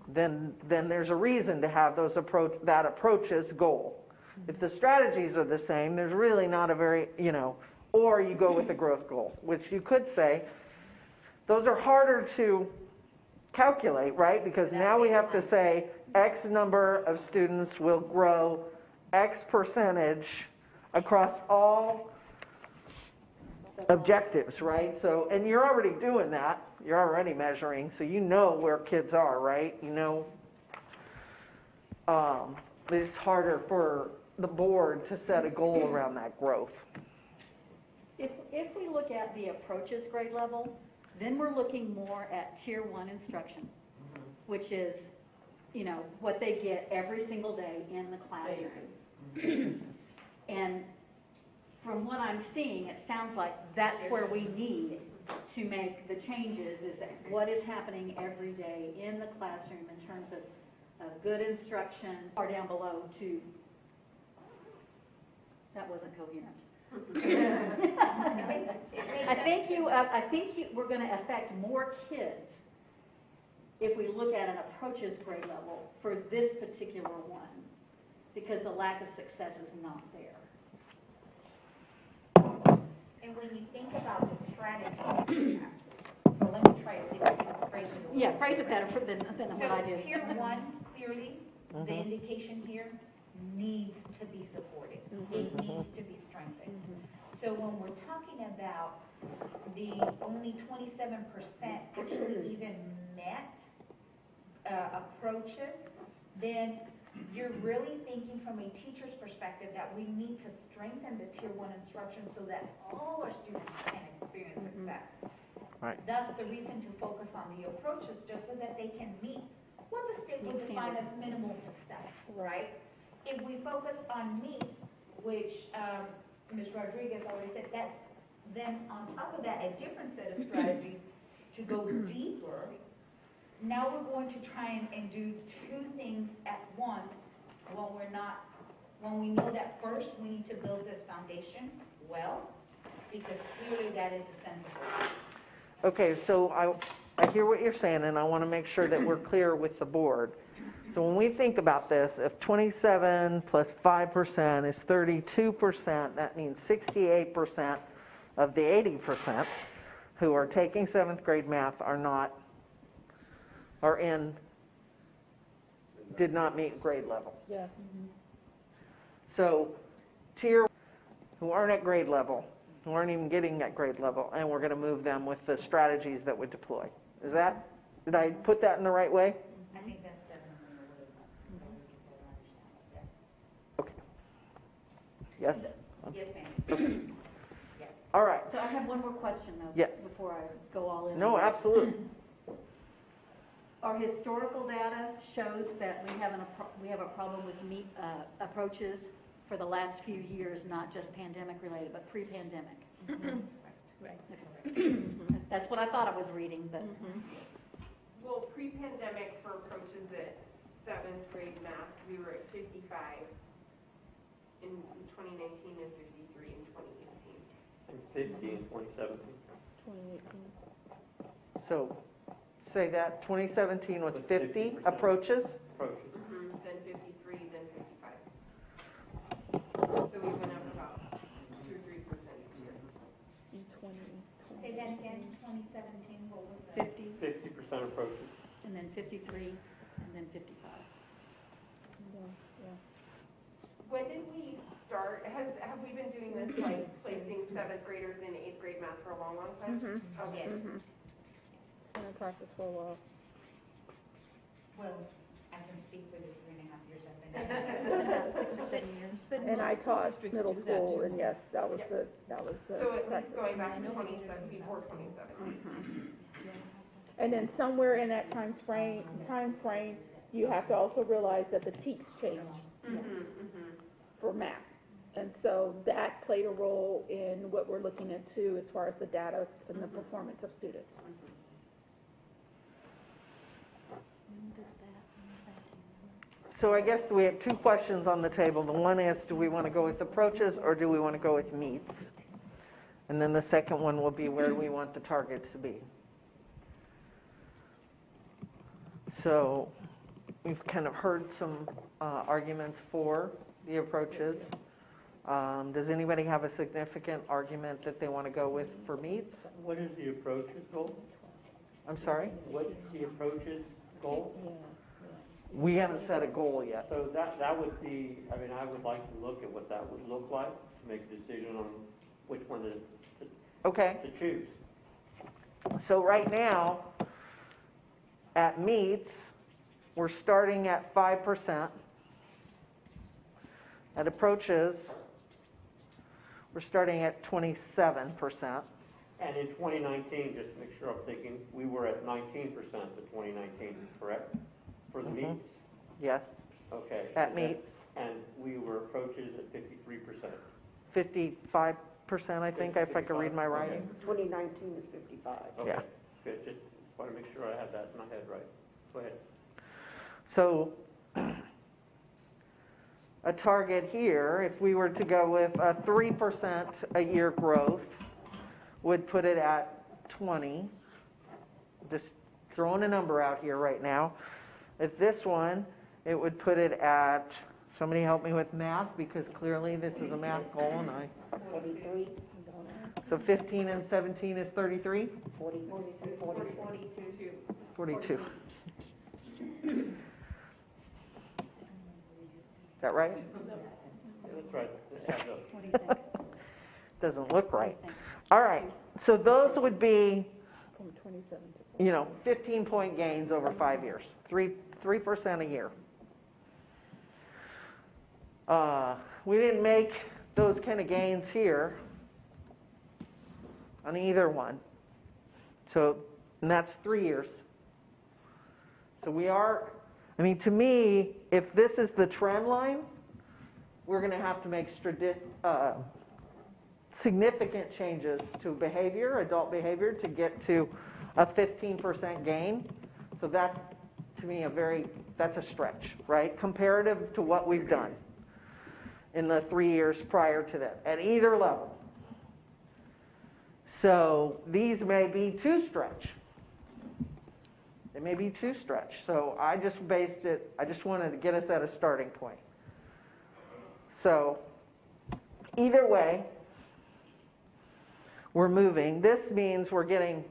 then there's a reason to have that approaches goal. If the strategies are the same, there's really not a very, or you go with the growth goal, which you could say, those are harder to calculate, right? Because now we have to say X number of students will grow X percentage across all objectives, right? So, and you're already doing that. You're already measuring, so you know where kids are, right? But it's harder for the board to set a goal around that growth. If we look at the approaches grade level, then we're looking more at tier 1 instruction, which is, what they get every single day in the classroom. And from what I'm seeing, it sounds like that's where we need to make the changes, is that what is happening every day in the classroom in terms of good instruction, or down below to, that wasn't coherent. I think we're going to affect more kids if we look at an approaches grade level for this particular one, because the lack of success is not there. And when you think about the strategy, so let me try to see if I can phrase it. Yeah, phrase it better than what I So did. tier 1, clearly, the indication here, needs to be supported. It needs to be strengthened. So when we're talking about the only 27% actually even met approaches, then you're really thinking from a teacher's perspective that we need to strengthen the Tier 1 instruction so that all our students can experience success. Right. Thus, the reason to focus on the approaches, just so that they can meet what the state would define as minimal success, right? If we focus on meets, which Ms. Rodriguez already said, that's then on top of that, a different set of strategies to go deeper. Now we're going to try and do two things at once when we know that first we need to build this foundation well, because clearly that is a sensible. Okay, so I hear what you're saying, and I want to make sure that we're clear with the board. So when we think about this, if 27 plus 5% is 32%, that means 68% of the 80% who are taking 7th grade math did not meet grade level. Yes. So tier who aren't at grade level, who aren't even getting at grade level, and we're going to move them with the strategies that we deploy. Did I put that in the right way? I think that's definitely a way. Okay. Yes? Yes, ma'am. All right. So I have one more question though. Yes. Before I go all in. No, absolutely. Our historical data shows that we have a problem with approaches for the last few years, not just pandemic related, but pre-pandemic. Right. That's what I thought I was reading, but. Well, pre-pandemic for approaches at 7th grade math, we were at 55 in 2019 and 53 in 2018. And 50 in 2017. 2018. So say that 2017 was 50 approaches. Approaches. Then 53, then 55. So we went up about 2 or 3% each year. In 20. Say that again, 2017, what was that? 50, 50% approaches. and then 53, and then 55. Yeah. When did we start? Have we been doing this, like placing 7th graders in 8th grade math for a long, long time? Okay. Been in practice for a while. Well, I can speak for the 3.5 years I've been there. 6 or 7 years. And I taught middle school, and yes, that was the So at least practice. going back to 27, before 27. And then somewhere in that time frame, you have to also realize that the TEKS changed for math. And so that played a role in what we're looking at too, as far as the data and the performance of students. So I guess we have two questions on the table. The one is, do we want to go with approaches or do we want to go with meets? And then the second one will be, where do we want the target to be? So we've kind of heard some arguments for the approaches. Does anybody have a significant argument that they want to go with for meets? What is the approaches goal? I'm sorry? What is the approaches goal? We haven't set a goal yet. So that would be, I mean, I would like to look at what that would look like to make a decision on which one to choose. So right now, at meets, we're starting at 5%. At approaches, we're starting at 27%. And in 2019, just to make sure I'm thinking, we were at 19% for 2019, correct? For the meets? Yes, Okay. at meets, And we were approaches at 53%. 55%, I think, if I could read my writing. 2019 is 55. Okay. Yeah. Good, just want to make sure I have that in my head right. Go ahead. So a target here, if we were to go with a 3% a year growth, would put it at 20. Just throwing a number out here right now. At this one, it would put it at, somebody help me with math, because clearly this is a math goal, and 43, so 15 and 17 is 33? 42. that right? That's right. That's right. What do you think? Doesn't look right. think? All right, so those would be, From 27 to 15-point gains over 5 years, 3% a year. We didn't make those kind of gains here on either one. So, and that's 3 years. So we are, to me, if this is the trend line, we're going to have to make significant changes to behavior, adult behavior, to get to a 15% gain. So that's, to me, that's a stretch, right? Comparative to what we've done in the 3 years prior to that, at either level. So these may be too stretch. They may be too stretch. So I just wanted to get us at a starting point. So either way, we're moving. This means we're getting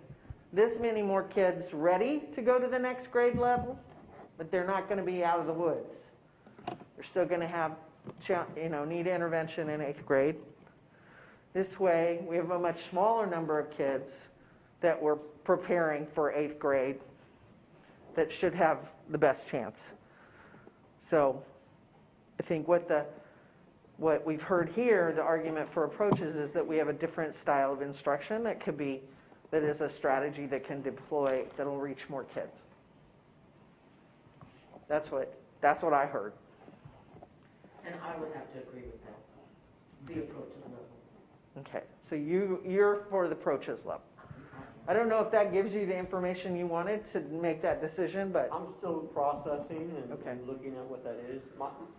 this many more kids ready to go to the next grade level, but they're not going to be out of the woods. They're still going to have, need intervention in 8th grade. This way, we have a much smaller number of kids that we're preparing for 8th grade that should have the best chance. So I think what we've heard here, the argument for approaches, is that we have a different style of instruction that is a strategy that can deploy, that'll reach more kids. That's what I heard. And I would have to agree with that. The approaches level. Okay, so you're for the approaches level. I don't know if that gives you the information you wanted to make that decision, but I'm still processing and Okay. looking at what that is.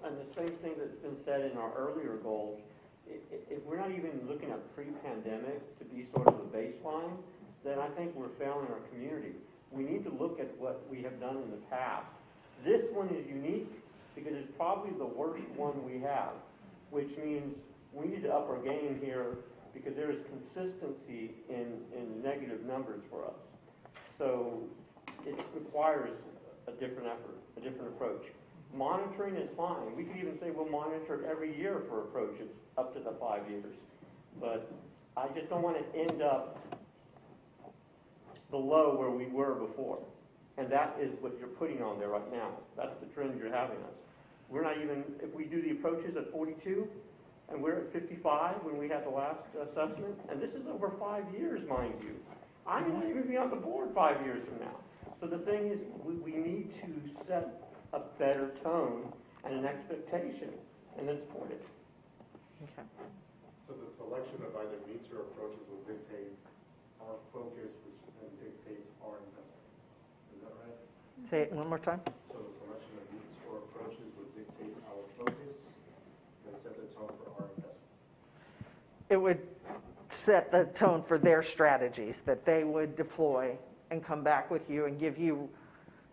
And the same thing that's been said in our earlier goals, if we're not even looking at pre-pandemic to be sort of a baseline, then I think we're failing our community. We need to look at what we have done in the past. This one is unique because it's probably the worst one we have, which means we need to up our game here because there is consistency in negative numbers for us. So it requires a different effort, a different approach. Monitoring is fine. We could even say we'll monitor it every year for approaches up to the 5 years. But I just don't want to end up below where we were before. And that is what you're putting on there right now. That's the trend you're having us. We're not even, if we do the approaches at 42, and we're at 55 when we had the last assessment, and this is over 5 years, mind you. I may not even be on the board 5 years from now. So the thing is, we need to set a better tone and an expectation, and then support it. okay. So the selection of either meets or approaches will dictate our focus, which then dictates our investment. Is that right? Say it one more time. So the selection of meets or approaches will dictate our focus and set the tone for our investment. It would set the tone for their strategies that they would deploy and come back with you and give you,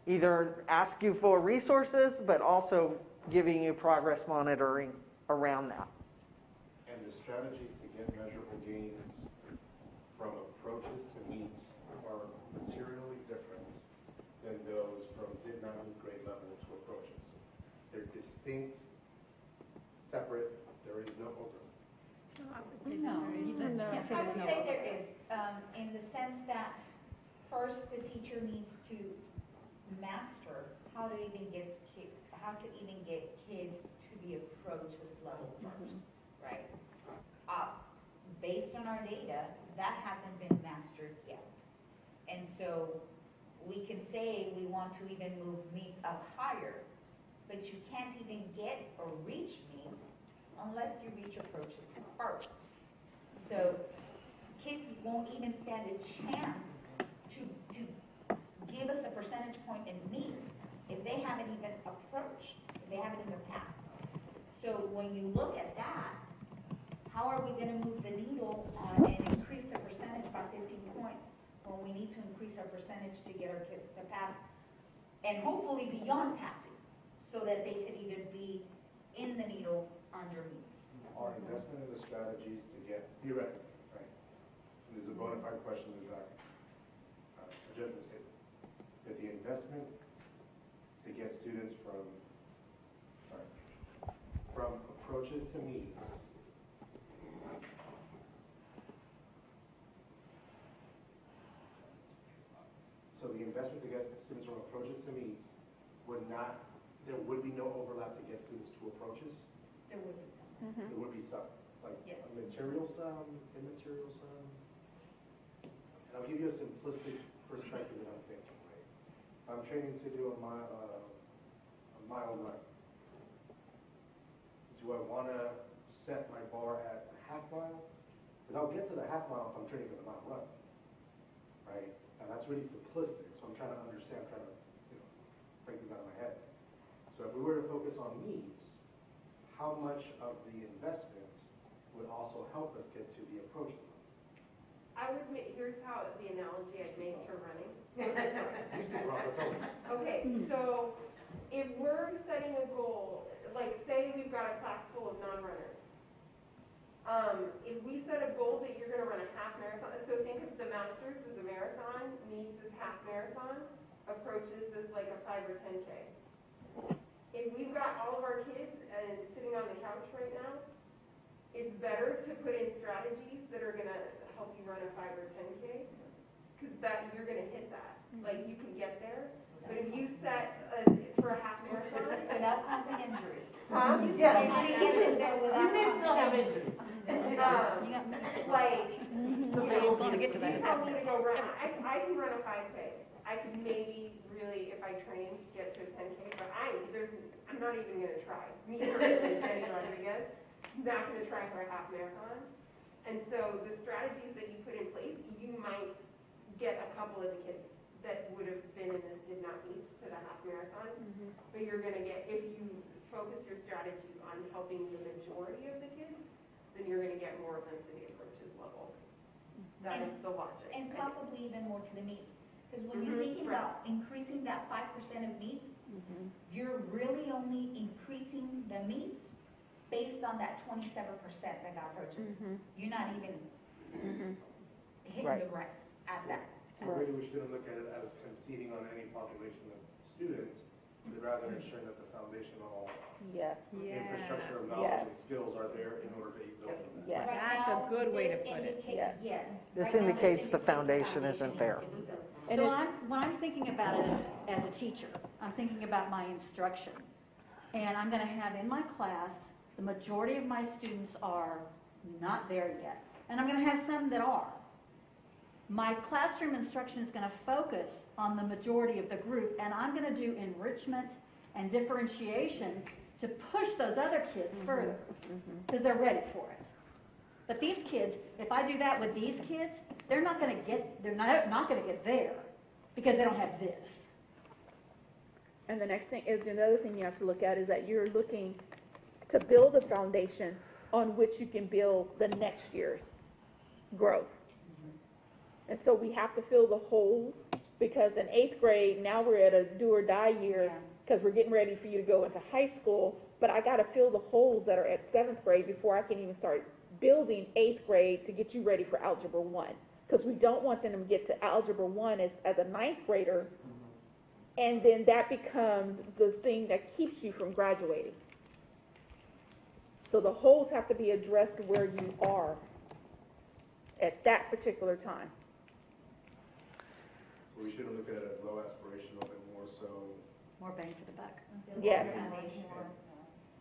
either ask you for resources, but also giving you progress monitoring around that. And the strategies to get measurable gains from approaches to meets are materially different than those from did not meet grade level to approaches. They're distinct, separate, there is no overlap. No, you can't say I there's would no. say there is, in the sense that first the teacher needs to master how to even get kids to the approaches level first, right? Based on our data, that hasn't been mastered yet. And so we can say we want to even move meets up higher, but you can't even get or reach meets unless you reach approaches first. So kids won't even stand a chance to give us a percentage point in meets if they haven't even approached, if they haven't even passed. So when you look at that, how are we going to move the needle on and increase the percentage by 15 points when we need to increase our percentage to get our kids to pass and hopefully beyond passing so that they could even be in the needle under meets? Our investment in the strategies to get, theoretically, right? And there's a bona fide question is that agenda statement. That the investment to get students from, approaches to needs. So the investment to get students from approaches to needs there would be no overlap to get students to approaches? There would be some. There would be some, like Yes. a material sum, immaterial sum. And I'll give you a simplistic perspective that I'm thinking, right? I'm training to do a mile run. Do I want to set my bar at a half mile? Because I'll get to the half mile if I'm training for the mile run, right? And that's really simplistic, so I'm trying to understand, break this out of my head. So if we were to focus on needs, how much of the investment would also help us get to the approaches? I would make, here's how the analogy I'd make to running. You speak, Rob, that's all. Okay, so if we're setting a goal, like say we've got a class full of non-runners. If we set a goal that you're gonna run a half marathon, so think of the Masters as a marathon, needs is half marathon, approaches is like a 5 or 10K. If we've got all of our kids sitting on the couch right now, it's better to put in strategies that are gonna help you run a 5 or 10K, because that you're gonna hit that. Like you can get there. But if you set for a half marathon, Without causing injury. huh? Yeah. You get them there without. You may still have injuries. Like, We're gonna get to you that. tell me to go run. I can run a 5K. I could maybe really, if I train, get to a 10K. But I'm not even gonna try. Me personally, Jenny Rodriguez, not gonna try for a half marathon. And so the strategies that you put in place, you might get a couple of the kids that would have been in this did not meet to the half marathon. But you're gonna get, if you focus your strategy on helping the majority of the kids, then you're gonna get more of them to the approaches level. That is the logic. And possibly even more to the meets. Because when you're thinking Right. about increasing that 5% of meets, you're really only increasing the meets based on that 27% that got approaches. You're not even hitting Right. the rest at that. So really, we shouldn't look at it as conceding on any population of students, but rather ensuring that the foundational Yes, infrastructure of Yes. knowledge and skills are there in order to build on that. yes. Right That's a now, good way to this put it. indicates- Yes. Yes. This Right now, indicates the indicates foundation isn't there. needs to be built. And So it- when I'm thinking about it as a teacher, I'm thinking about my instruction. And I'm gonna have in my class, the majority of my students are not there yet. And I'm gonna have some that are. My classroom instruction is gonna focus on the majority of the group, and I'm gonna do enrichment and differentiation to push those other kids further, because they're ready for it. But these kids, if I do that with these kids, they're not gonna get there, because they don't have this. And the next thing is, another thing you have to look at is that you're looking to build a foundation on which you can build the next year's growth. And so we have to fill the holes, because in 8th grade, now we're at a do or die year, because we're getting ready for you to go into high school, but I gotta fill the holes that are at 7th grade before I can even start building 8th grade to get you ready for Algebra 1. Because we don't want them to get to Algebra 1 as a 9th grader, and then that becomes the thing that keeps you from graduating. So the holes have to be addressed where you are at that particular time. So we shouldn't look at it as low aspirational, but more so, More bang for the buck. Yes.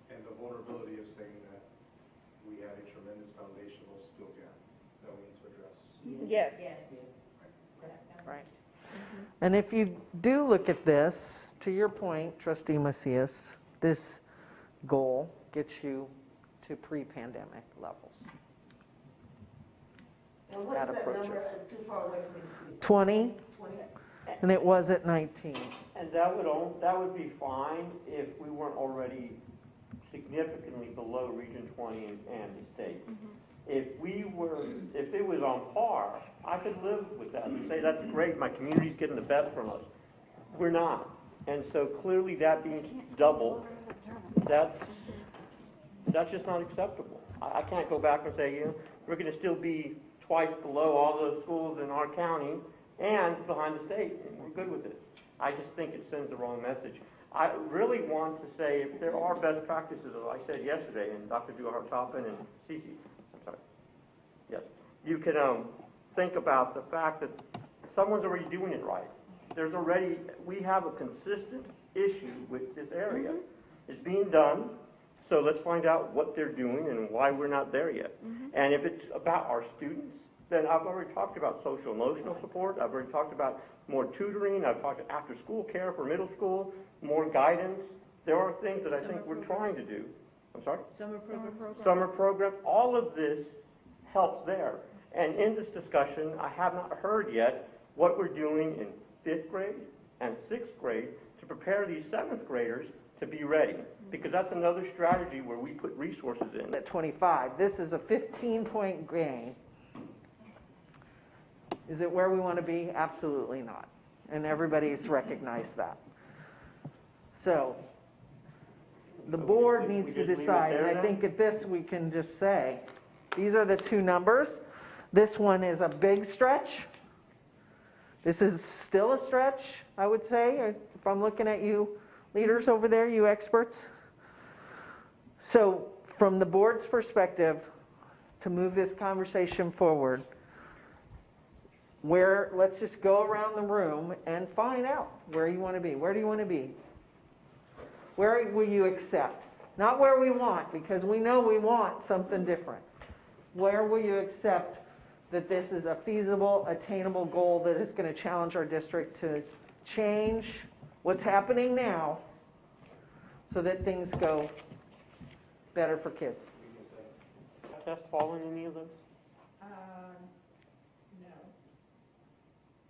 and the vulnerability of saying that we have a tremendous foundational skill gap that we need to address. Yes. Yes. Right. And if you do look at this, to your point, Trustee Macias, this goal gets you to pre-pandemic levels. And what That is that number? approaches. It's too far away for me to see. 20, 20? and it was at 19. And that would be fine if we weren't already significantly below Region 20 and the state. If it was on par, I could live with that and say, that's great, my community's getting the best from us. We're not. And so clearly that being double, that's just not acceptable. I can't go back and say, we're gonna still be twice below all those schools in our county and behind the state, and we're good with it. I just think it sends the wrong message. I really want to say if there are best practices, as I said yesterday, and Dr. Duhar-Toppin and Cece, I'm sorry, yes, you can think about the fact that someone's already doing it right. We have a consistent issue with this area. It's being done, so let's find out what they're doing and why we're not there yet. And if it's about our students, then I've already talked about social emotional support. I've already talked about more tutoring. I've talked about after-school care for middle school, more guidance. There are things that I think we're trying to do. I'm sorry? Summer program. Summer program. All of this helps there. And in this discussion, I have not heard yet what we're doing in 5th grade and 6th grade to prepare these 7th graders to be ready. Because that's another strategy where we put resources in. At 25, this is a 15-point gain. Is it where we want to be? Absolutely not. And everybody's recognized that. So the board needs to decide. And I think at this we can just say, these are the two numbers. This one is a big stretch. This is still a stretch, I would say, if I'm looking at you leaders over there, you experts. So from the board's perspective, to move this conversation forward, let's just go around the room and find out where you want to be. Where do you want to be? Where will you accept? Not where we want, because we know we want something different. Where will you accept that this is a feasible, attainable goal that is going to challenge our district to change what's happening now so that things go better for kids? Test fall in any of those? No.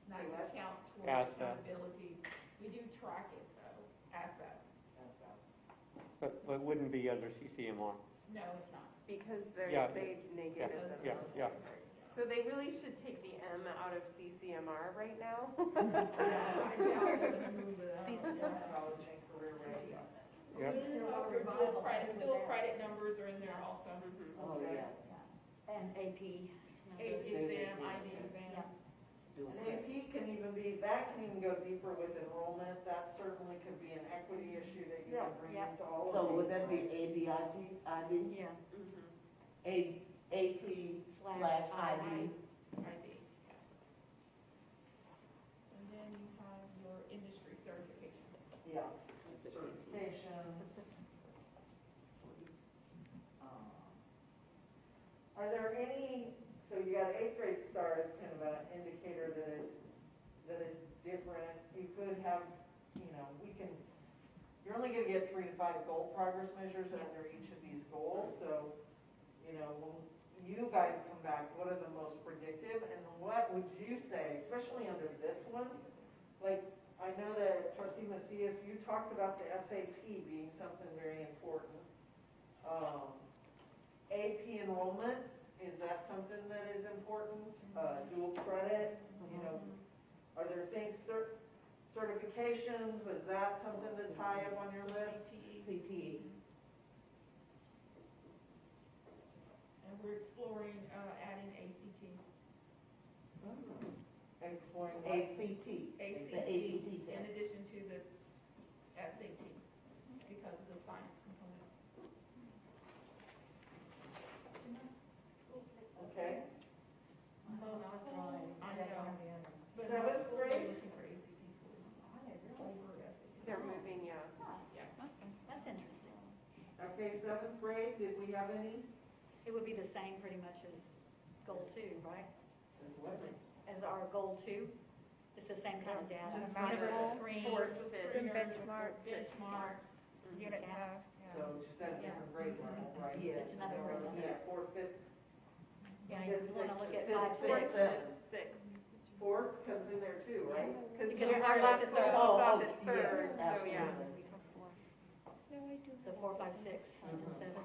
Not to count towards ASVAB. accountability. We do track it though, ASVAB. But it wouldn't be under CCMR. No, it's not. Because Yeah. they negative them. Yeah. So they really should take the M out of CCMR right now. Yeah. Dual credit numbers are in there also. Oh, yeah. And AP. exam, ID exam. And AP can even be, that can even go deeper with enrollment. That certainly could be an equity issue that you can bring into all of these. So would that be ABID, IB? Yeah. AP/IB? ID. And then you have your industry certification. Yeah, certification. Are there any, so you got 8th grade star as kind of an indicator that is different. You could have, you're only going to get 3 to 5 goal progress measures under each of these goals. So, when you guys come back, what are the most predictive? And what would you say, especially under this one? Like, I know that Trustee Macias, you talked about the SAT being something very important. AP enrollment, is that something that is important? Dual credit, are there things, certifications, is that something that's high up on your list? CTE. And we're exploring adding ACT. Exploring ACT. ACT, The ACT in test. addition to the SAT, because of the science component. Okay. I know. But 7th grade? looking for ACT schools. Over SAT. They're moving, yeah. Yeah. That's interesting. Okay, 7th grade, did we have any? It would be the same pretty much as goal 2, right? What? As our goal 2? It's the same kind of data. Universal Screen. Benchmarks. Unit So just at a different grade level, right? It's another grade level. Yeah, 4th, 5th, Yeah, you want to look at 5, 6th, 6. 6. 4th comes in there too, right? Because Because you're talking about the third. Oh, Oh, the third, so yeah. Absolutely. So 4, 5, 6, and 7.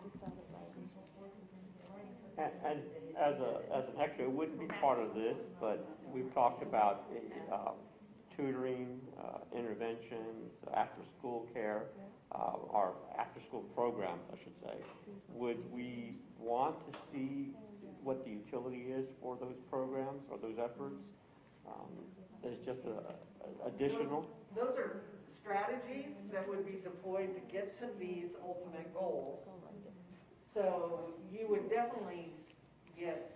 And as an extra, it wouldn't be part of this, but we've talked about tutoring, interventions, after-school care, our after-school programs, I should say. Would we want to see what the utility is for those programs or those efforts? As just additional? Those are strategies that would be deployed to get to these ultimate goals. So you would definitely get,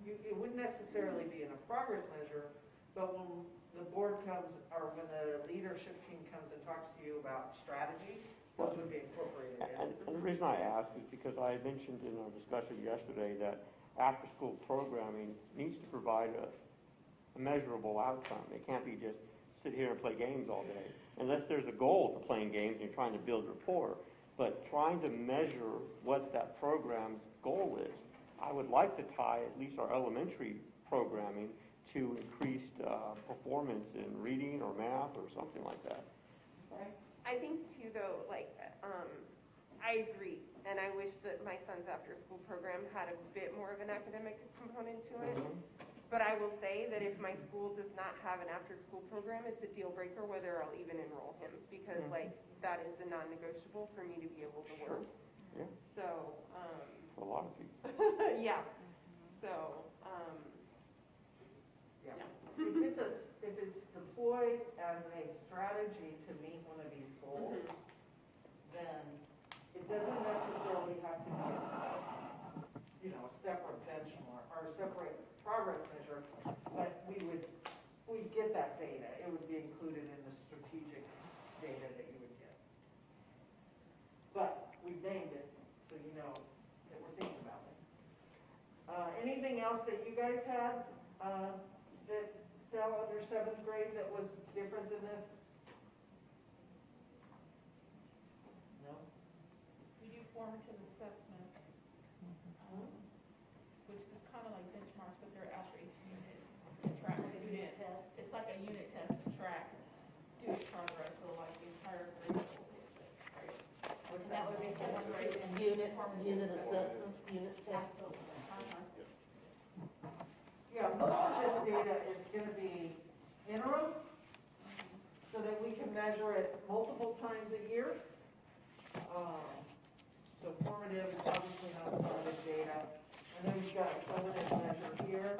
it wouldn't necessarily be in a progress measure, but when the board comes, or when the leadership team comes and talks to you about strategies, those would be incorporated in. And the reason I ask is because I had mentioned in our discussion yesterday that after-school programming needs to provide a measurable outcome. It can't be just sit here and play games all day, unless there's a goal to playing games and you're trying to build rapport. But trying to measure what that program's goal is, I would like to tie at least our elementary programming to increased performance in reading or math or something like that. I think too, though, like, I agree, and I wish that my son's after-school program had a bit more of an academic component to it. But I will say that if my school does not have an after-school program, it's a deal breaker whether I'll even enroll him, because like that is a non-negotiable for me to be able to work. Yeah. So. For a lot of people. Yeah. So. Yeah. If it's deployed as a strategy to meet one of these goals, then it doesn't necessarily have to be, you know, a separate benchmark or a separate progress measure, but we get that data. It would be included in the strategic data that you would get. But we've named it, so you know that we're thinking about it. Anything else that you guys had that fell under 7th grade that was different than this? No? We do formative assessment, which is kind of like benchmarks, but they're actually unit to track student. It's like a unit test to track student progress, so like the entire grade. And that would be 7th grade. Unit assessment, unit test. Yeah, most of this data is going to be interim, so that we can measure it multiple times a year. So formative is obviously not summative data. And then we've got a summative measure here.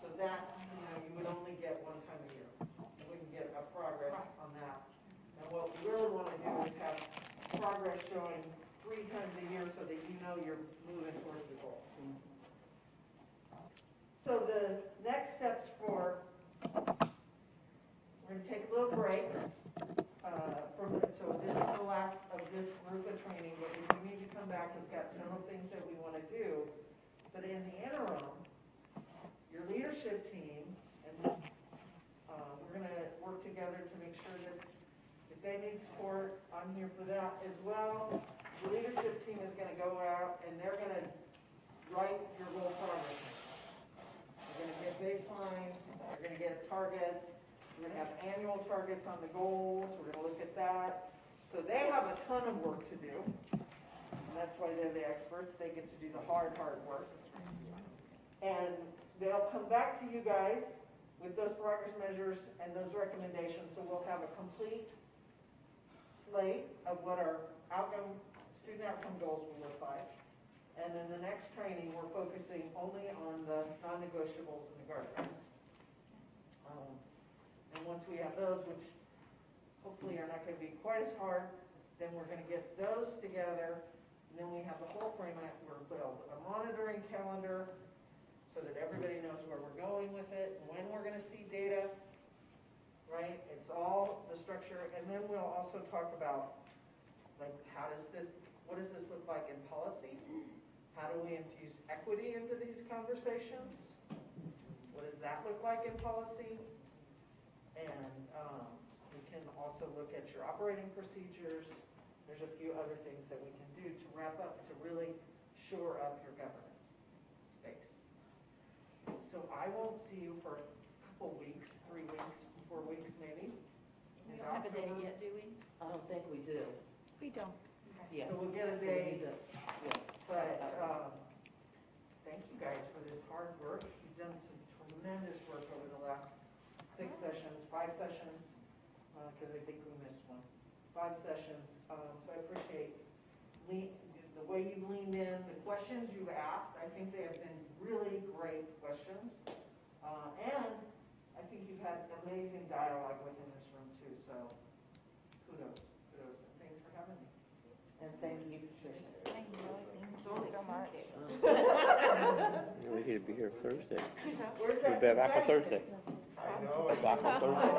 So that, you know, you would only get one time a year. You wouldn't get a progress on that. And what we really want to do is have progress showing 3 times a year so that you know you're moving towards the goal. So the next steps for, we're going to take a little break. So this is the last of this group of training, but we do need to come back. We've got several things that we want to do. But in the interim, your leadership team, and we're going to work together to make sure that if they need support, I'm here for that as well. The leadership team is going to go out and they're going to write your goal progress. You're going to get baselines, you're going to get targets, we're going to have annual targets on the goals, we're going to look at that. So they have a ton of work to do, and that's why they're the experts. They get to do the hard work. And they'll come back to you guys with those progress measures and those recommendations, so we'll have a complete slate of what our student outcome goals will look like. And then the next training, we're focusing only on the non-negotiables and the guardrails. And once we have those, which hopefully are not going to be quite as hard, then we're going to get those together. And then we have the whole framework. We're going to put a monitoring calendar so that everybody knows where we're going with it, when we're going to see data, right? It's all the structure. And then we'll also talk about, like, what does this look like in policy? How do we infuse equity into these conversations? What does that look like in policy? And we can also look at your operating procedures. There's a few other things that we can do to wrap up to really shore up your governance space. So I won't see you for a couple weeks, 3 weeks, 4 weeks maybe. We don't have a date yet, do we? I don't think we do. We don't. Yeah. So we'll get a So we date. need to- yeah. But thank you guys for this hard work. You've done some tremendous work over the last 5 sessions, because I think we missed one. 5 sessions. So I appreciate the way you've leaned in, the questions you've asked. I think they have been really great questions. And I think you've had amazing dialogue within this room too. so kudos, and thanks for having me. And thank you, Patricia. Thank you so much. We're here to be here Thursday. Where's We'll be back on Thursday. I know, We're back on Thursday.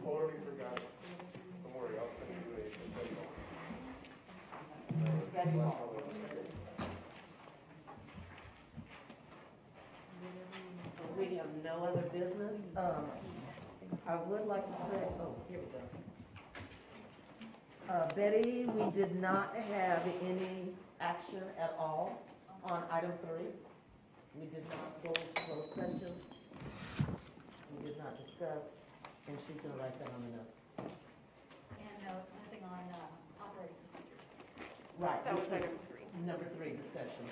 totally forgot. Don't worry, I'll send you a schedule. So we have no other business. I would like to say, oh, here we go. Betty, we did not have any action at all on item 3. We did not go into closed session. We did not discuss, and she's gonna write that on the notes. And nothing on operating procedures. Right. That was this is item 3. Number 3, discussion.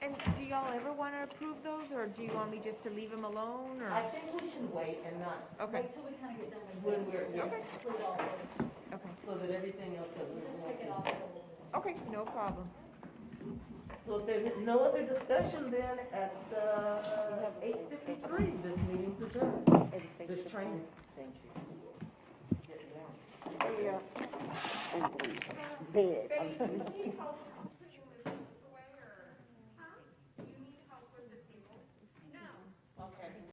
And do y'all ever want to approve those, or do you want me just to leave them alone, or? I think we should wait and not, Okay, Wait till we kind of get done with when this. we're, yeah, Okay. Approve all of it. okay, so that everything else that we We'll just want take it to. off. okay, no problem. So if there's no other discussion, then at 8:53, this meeting's adjourned. This training. Thank you. And bed. Betty, can you help